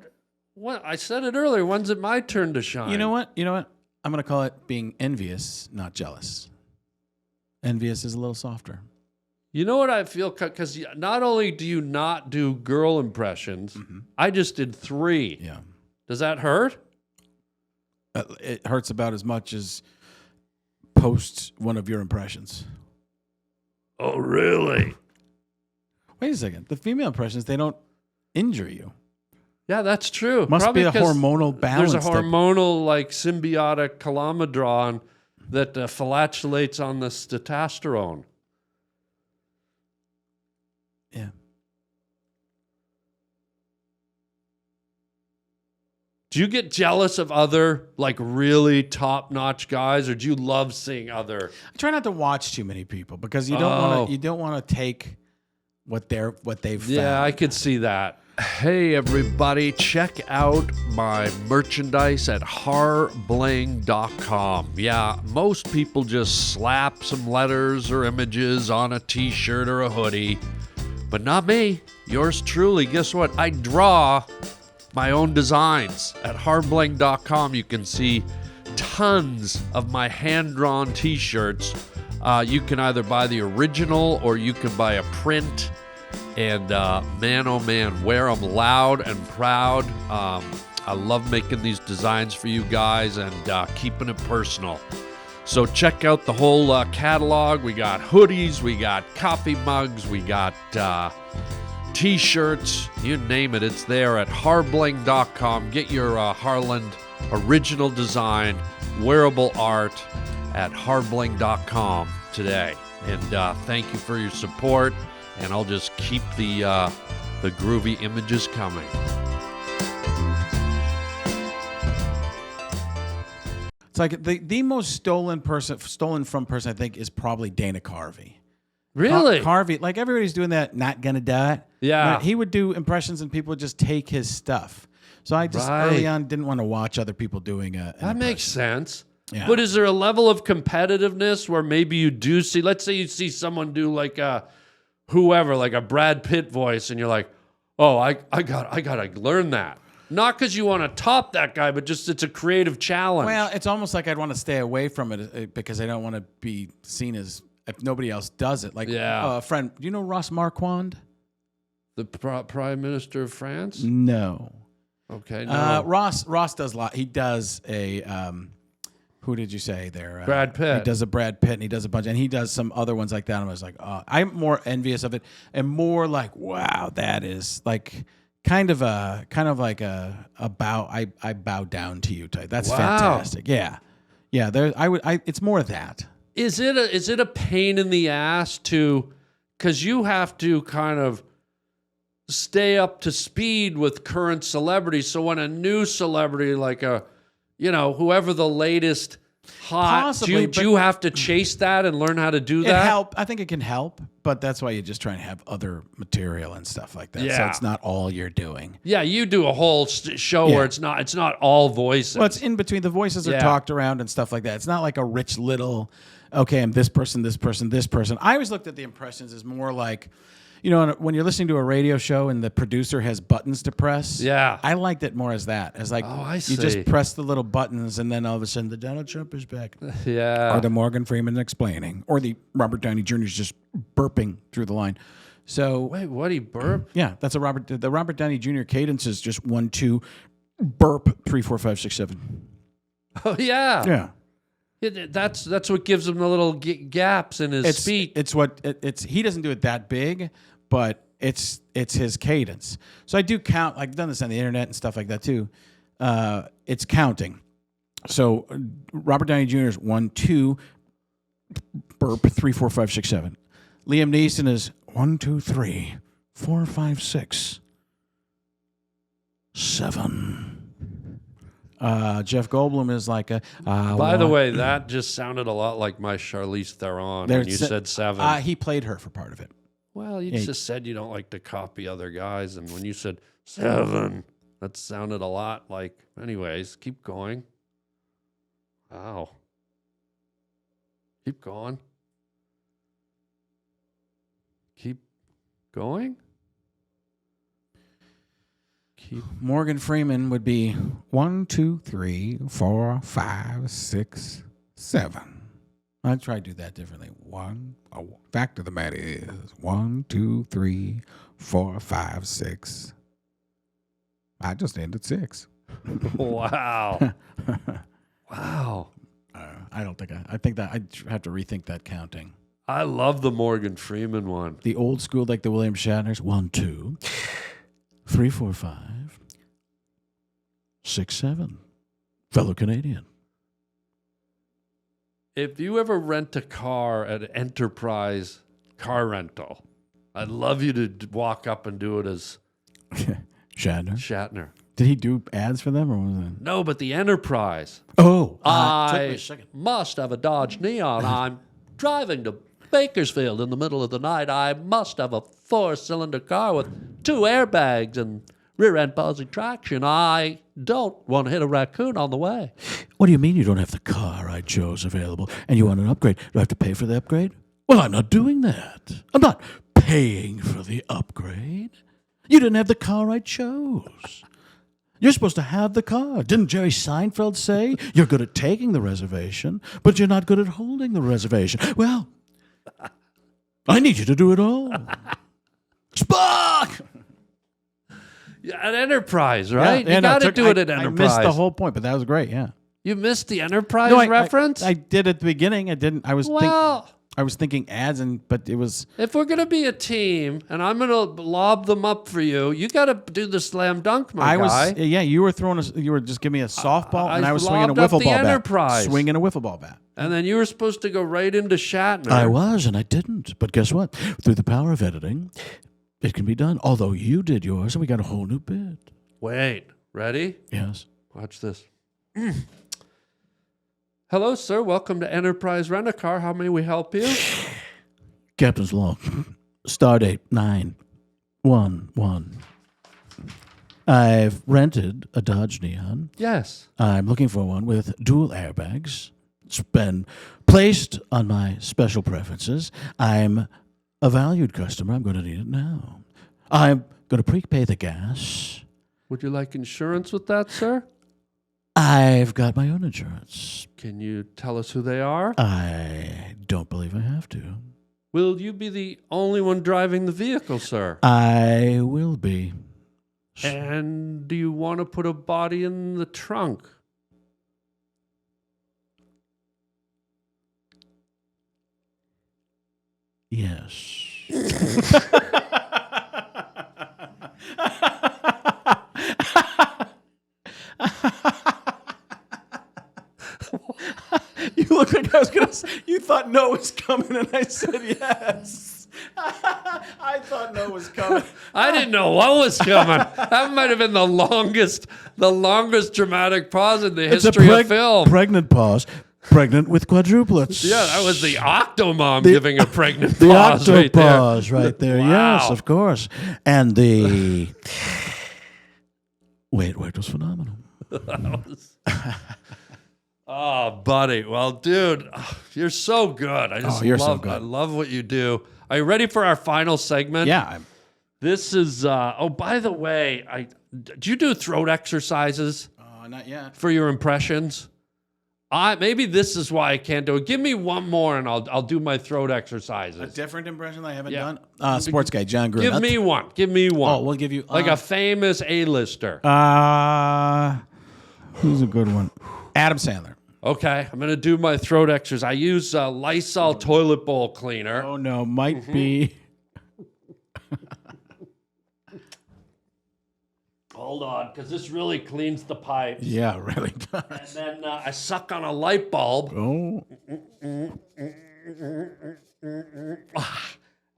I said it earlier. When's it my turn to shine? You know what? I'm going to call it being envious, not jealous. Envious is a little softer. You know what I feel? Because not only do you not do girl impressions, I just did 3. Yeah. Does that hurt? It hurts about as much as post one of your impressions. Oh, really? Wait a second. The female impressions, they don't injure you. Yeah, that's true. Must Probably be a 'cause hormonal balance. There's a hormonal, symbiotic kilometron that flatulates on the testosterone. Yeah. Do you get jealous of other, really top-notch guys, or do you love seeing other? I try not to watch too many people because you don't want to take what they've found. Yeah, I could see that. Hey, everybody, check out my merchandise at harbling.com. Yeah, most people just slap some letters or images on a t-shirt or a hoodie, but not me. Yours truly. Guess what? I draw my own designs. At hardbling.com, you can see tons of my hand-drawn t-shirts. You can either buy the original or you can buy a print. And man, oh man, wear them loud and proud. I love making these designs for you guys and keeping it personal. So check out the whole catalog. We got hoodies, we got coffee mugs, we got t-shirts, you name it, it's there at hardbling.com. Get your Harland original design, wearable art at hardbling.com today. And thank you for your support, and I'll just keep the groovy images coming. It's like the most stolen from person I think is probably Dana Carvey. Really? Carvey, like everybody's doing that. Not gonna do it. Yeah. He would do impressions, and people would just take his stuff. So I just early on didn't want to watch other people doing it. That makes sense. Yeah. But is there a level of competitiveness where maybe you do see? Let's say you see someone do like a whoever, like a Brad Pitt voice, and you're like, oh, I gotta learn that. Not because you want to top that guy, but just it's a creative challenge. Well, it's almost like I'd want to stay away from it because I don't want to be seen as if nobody else does it. Like, friend, do you know Ross Marquand? The Prime Minister of France? No. Okay. No. Ross does a lot. He does a who did you say there? Brad Pitt. He does a Brad Pitt, and he does a bunch, and he does some other ones like that. And I was like, I'm more envious of it, and more like, wow, that is like. Kind of like a bow. I bow down to you type. That's fantastic. Yeah. There. It's more of that. Is it a pain in the ass to, because you have to kind of stay up to speed with current celebrities. So when a new celebrity like whoever the latest hot, Possibly, do you have to chase that and learn how to do that? I think it can help, but that's why you just try and have other material and stuff like that. So Yeah. it's not all you're doing. Yeah, you do a whole show where it's not all voices. Well, it's in between. The voices are talked around and stuff like that. It's not like a rich little, okay, I'm this person, this person, this person. I always looked at the impressions as more like, when you're listening to a radio show and the producer has buttons to press. Yeah. I liked it more as that. As like, I you see. just press the little buttons and then all of a sudden the Donald Trump is back. Yeah. Or the Morgan Freeman explaining. Or the Robert Downey Jr. is just burping through the line. So Wait, what? He burp? yeah, that's the Robert Downey Jr. cadence is just 1, 2, burp, 3, 4, 5, 6, 7. Oh yeah. Yeah. That's what gives him the little gaps in his speech. It's he doesn't do it that big, but it's his cadence. So I do count. I've done this on the internet and stuff like that too. It's counting. So Robert Downey Jr. is 1, 2, burp, 3, 4, 5, 6, 7. Liam Neeson is 1, 2, 3, 4, 5, 6, 7. Jeff Goldblum is like a. By the way, that just sounded a lot like my Charlize Theron when you said 7. He played her for part of it. Well, you just said you don't like to copy other guys, and when you said 7, that sounded a lot like. Anyways, keep going. Wow. Keep going. Keep going. Morgan Freeman would be 1, 2, 3, 4, 5, 6, 7. I'll try to do that differently. Fact of the matter is 1, 2, 3, 4, 5, 6. I just ended 6. Wow. Wow. I don't think I think that I have to rethink that counting. I love the Morgan Freeman one. The old school, like the William Shatner's 1, 2, 3, 4, 5, 6, 7. Fellow Canadian. If you ever rent a car at Enterprise Car Rental, I'd love you to walk up and do it as Shatner. Shatner. Did he do ads for them or was it? No, but the Enterprise. Oh, I must have a Dodge Neon. I'm driving to Bakersfield in the middle of the night. I must have a 4-cylinder car with 2 airbags and rear-end positive traction. I don't want to hit a raccoon on the way. What do you mean you don't have the car I chose available and you want an upgrade? Do I have to pay for the upgrade? Well, I'm not doing that. I'm not paying for the upgrade. You didn't have the car I chose. You're supposed to have the car. Didn't Jerry Seinfeld say you're good at taking the reservation, but you're not good at holding the reservation? Well, I need you to do it all. Spock! Yeah, at Enterprise, right? Yeah, You no, got to do it at I Enterprise. missed the whole point, but that was great, yeah. You missed the Enterprise No, reference? I did at the beginning. I didn't. I was thinking ads, but it was. If we're gonna be a team, and I'm gonna lob them up for you, you got to do the slam dunk, my guy. Yeah, you were throwing. You were just giving me a softball, and I was swinging a lobbed up wiffle the ball Enterprise. bat. Swinging a wiffle ball bat. And then you were supposed to go right into Shatner. I was, and I didn't. But guess what? Through the power of editing, it can be done. Although you did yours, and we got a whole new bit. Wait, ready? Yes. Watch this. Hello, sir. Welcome to Enterprise Rent-A-Car. How may we help you? Captain's log. Stardate 911. I've rented a Dodge Neon. Yes. I'm looking for one with dual airbags. It's been placed on my special preferences. I'm a valued customer. I'm going to need it now. I'm going to prepay the gas. Would you like insurance with that, sir? I've got my own insurance. Can you tell us who they are? I don't believe I have to. Will you be the only one driving the vehicle, sir? I will be. And do you want to put a body in the trunk? Yes. You look like I was going to say, you thought no was coming, and I said yes. I thought no was coming. I didn't know what was coming. That might have been the longest dramatic pause in the history of film. Pregnant pause. Pregnant with quadruplets. Yeah, that was the Octomom giving a pregnant The pause right there. octopause right there. Wow. Yes, of course. And the wait was phenomenal. Oh, buddy. Well, dude, you're so good. You're so good. I love what you do. Are you ready for our final segment? Yeah. This is, by the way, do you do throat exercises Not yet. for your impressions? Maybe this is why I can't do it. Give me one more and I'll do my throat A exercises. different impression I haven't Yeah. done? Sports guy, John Green. Give me one. Give me one. Oh, we'll give you... like a famous A-lister. Who's a good one? Adam Sandler. Okay, I'm going to do my throat exercise. I use Lysol toilet bowl cleaner. Oh, no. Might be... Hold on, because this really cleans the pipes. Yeah, really does. And then I suck on a light bulb. Oh.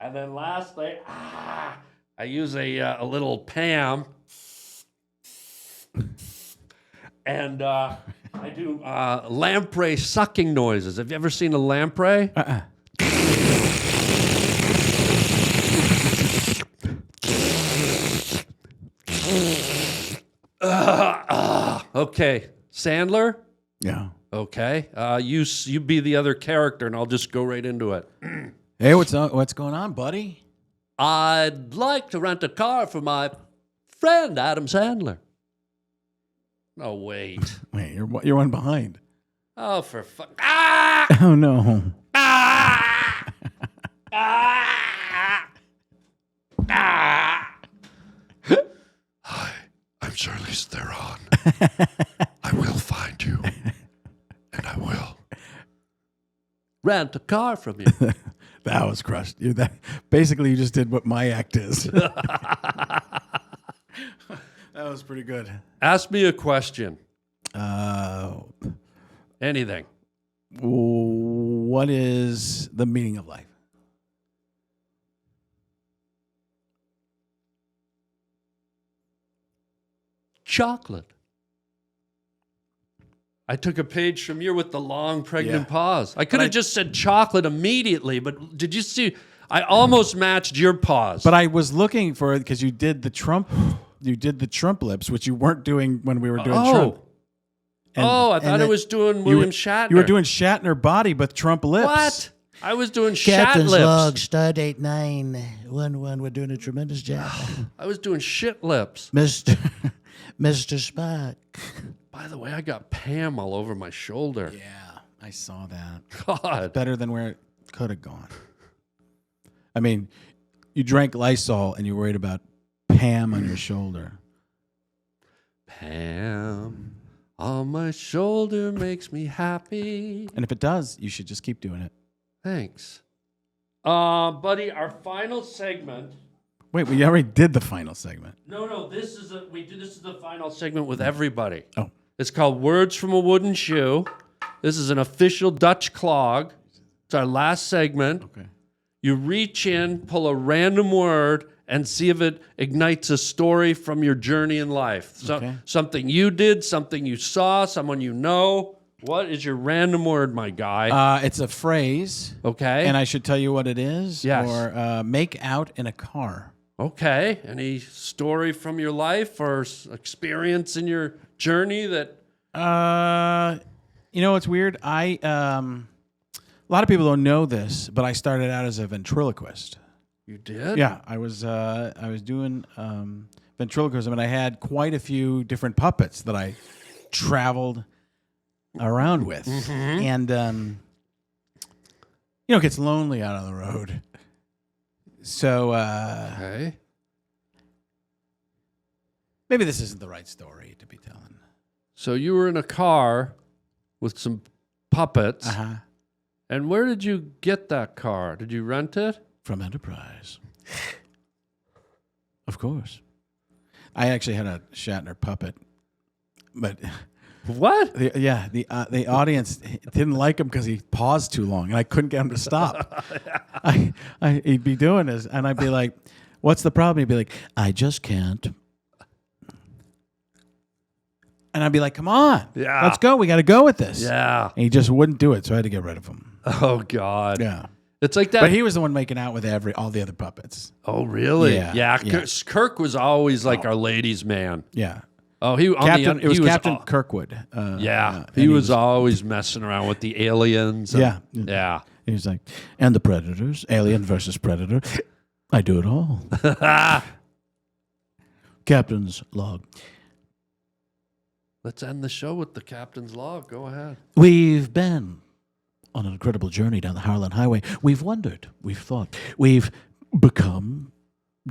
And then lastly, I use a little Pam. And I do lamprey sucking noises. Have you ever seen a lamprey? Okay, Sandler. Yeah. Okay, you be the other character, and I'll just go right into it. Hey, what's going on, buddy? I'd like to rent a car for my friend Adam Sandler. Oh wait. Wait, you're one behind. Oh, for fuck! Ah! Oh no. Ah! Ah! Ah! Hi, I'm Charlize Theron. I will find you, and I will. Rent a car from you. That was crushed. Basically, you just did what my act is. That was pretty good. Ask me a question. Anything. What is the meaning of life? Chocolate. I took a page from you with the long pregnant pause. I could have just said chocolate immediately, but did you see? I almost matched your pause. But I was looking for it because you did the Trump lips, which you weren't doing when we were doing Trump. I thought it was doing William Shatner. You were doing Shatner body, but Trump lips. What? I was doing Shat Captain's lips. log, stardate 911. We're doing a tremendous job. I was doing shit lips. Mr. Mr. Spock. By the way, I got Pam all over my shoulder. Yeah, I saw that. God. Better than where it could have gone. I mean, you drank Lysol and you're worried about Pam on your shoulder. Pam on my shoulder makes me happy. And if it does, you should just keep doing it. Thanks. Buddy, our final segment. Wait, we already did the final segment. No, this is the final segment with everybody. Oh. It's called Words from a Wooden Shoe. This is an official Dutch clog. It's our last segment. Okay. You reach in, pull a random word, and see if it ignites a story from your journey in life. Okay. Something you did, something you saw, someone you know. What is your random word, my guy? It's a phrase. Okay. And I should tell you what it is? Yes. Or make out in a car. Okay. Any story from your life or experience in your journey that... You know what's weird? A lot of people don't know this, but I started out as a ventriloquist. You did? Yeah, I was doing ventriloquism, and I had quite a few different puppets that I traveled around with, and it gets lonely out on the road. So Okay. maybe this isn't the right story to be telling. So you were in a car with some puppets. Uh-huh. And where did you get that car? Did you rent it? From Enterprise. Of course. I actually had a Shatner puppet, but What? the audience didn't like him because he paused too long, and I couldn't get him to stop. He'd be doing this, and I'd be like, "What's the problem?" He'd be like, "I just can't." And I'd be like, "Come on, Yeah. let's go. We got to go with this." Yeah. And he just wouldn't do it, so I had to get rid of him. Oh, God. Yeah. It's like that. But he was the one making out with all the other puppets. Oh, really? Yeah, Yeah. yeah. Kirk was always like our ladies' man. Yeah. Oh, he It was he Captain al- Kirkwood. Yeah. and He was always messing around with the aliens. and- Yeah. Yeah. He was like, and the Predators, Alien versus Predator. I do it all. Captain's log. Let's end the show with the captain's log. Go ahead. We've been on an incredible journey down the Harland Highway. We've wondered. We've thought. We've become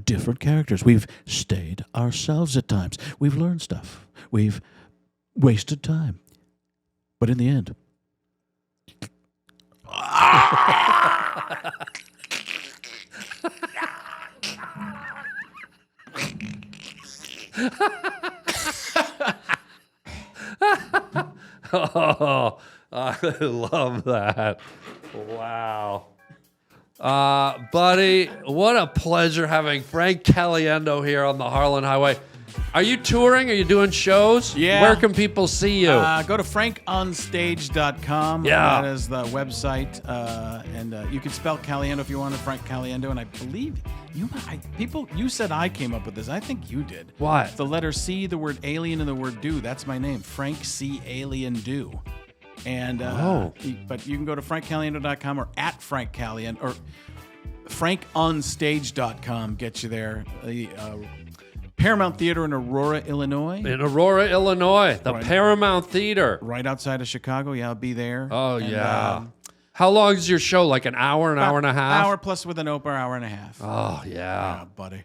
different characters. We've stayed ourselves at times. We've learned stuff. We've wasted time. But in the end, Oh, I love that. Wow. Buddy, what a pleasure having Frank Caliendo here on the Harland Highway. Are you touring? Are you doing shows? Yeah. Where can people see you? go to frankonstage.com. Yeah. That is the website. And you can spell Caliendo if you want to, Frank Caliendo. And I believe you said I came up with this. I think you did. What? The letter C, the word alien, and the word do. That's my name, Frank C. Alien Do. And but you can go to frankcaliendo.com or at Frank Caliendo or frankonstage.com. Get you there. The Paramount Theater in Aurora, Illinois. In Aurora, Illinois, the Right. Paramount Theater. Right outside of Chicago. Yeah, I'll be there. Oh, And, yeah. How long is your show? Like an hour and a half? Hour plus with an open hour and a half. Oh, yeah. Yeah, buddy.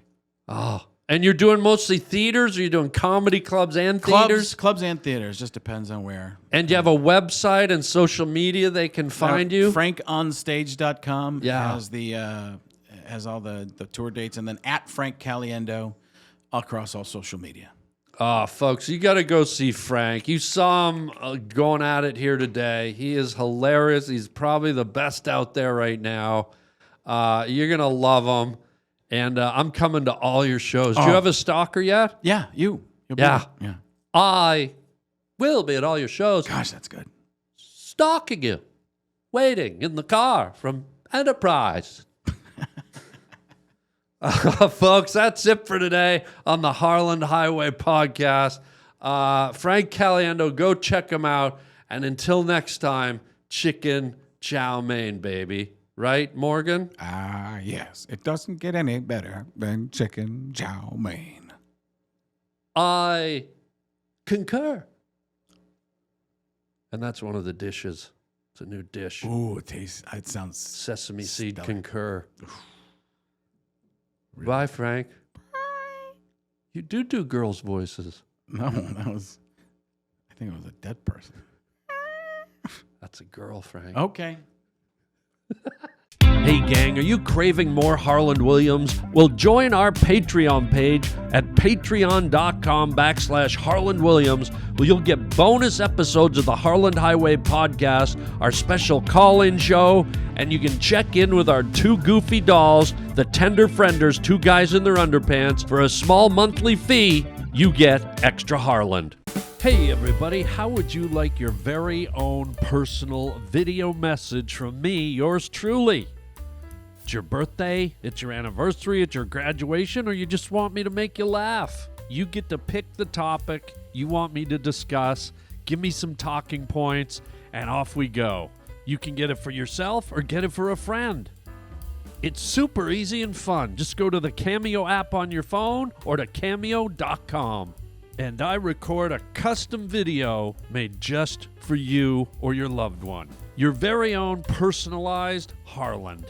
Oh. And you're doing mostly theaters, or you're doing comedy clubs and theaters? Clubs and theaters. Just depends on where. And you have a website and social media they can find you? frankonstage.com Yeah. has all the tour dates, and then at Frank Caliendo across all social media. Oh, folks, you got to go see Frank. You saw him going at it here today. He is hilarious. He's probably the best out there right now. You're going to love him. And I'm coming to all your shows. Do you have a stalker yet? Yeah, you'll be Yeah. there. Yeah. I will be at all your shows. Gosh, that's good. Stalking you. Waiting in the car from Enterprise. Folks, that's it for today on the Harland Highway podcast. Frank Caliendo, go check him out. And until next time, chicken chow mein, baby. Right, Morgan? Yes. It doesn't get any better than chicken chow mein. I concur. And that's one of the dishes. It's a new dish. Ooh, it sounds Sesame seed stellar. concur. Bye, Frank. You do girls' voices. No, that was. I think it was a dead person. That's a girl, Frank. Okay. Hey gang, are you craving more Harland Williams? Well, join our Patreon page at patreon.com/Harland Williams, where you'll get bonus episodes of the Harland Highway podcast, our special call-in show, and you can check in with our two goofy dolls, the Tender Frienders, two guys in their underpants. For a small monthly fee, you get extra Harland. Hey everybody, how would you like your very own personal video message from me, yours truly? It's your birthday, it's your anniversary, it's your graduation, or you just want me to make you laugh? You get to pick the topic you want me to discuss, give me some talking points, and off we go. You can get it for yourself or get it for a friend. It's super easy and fun. Just go to the Cameo app on your phone or to cameo.com. And I record a custom video made just for you or your loved one. Your very own personalized Harland.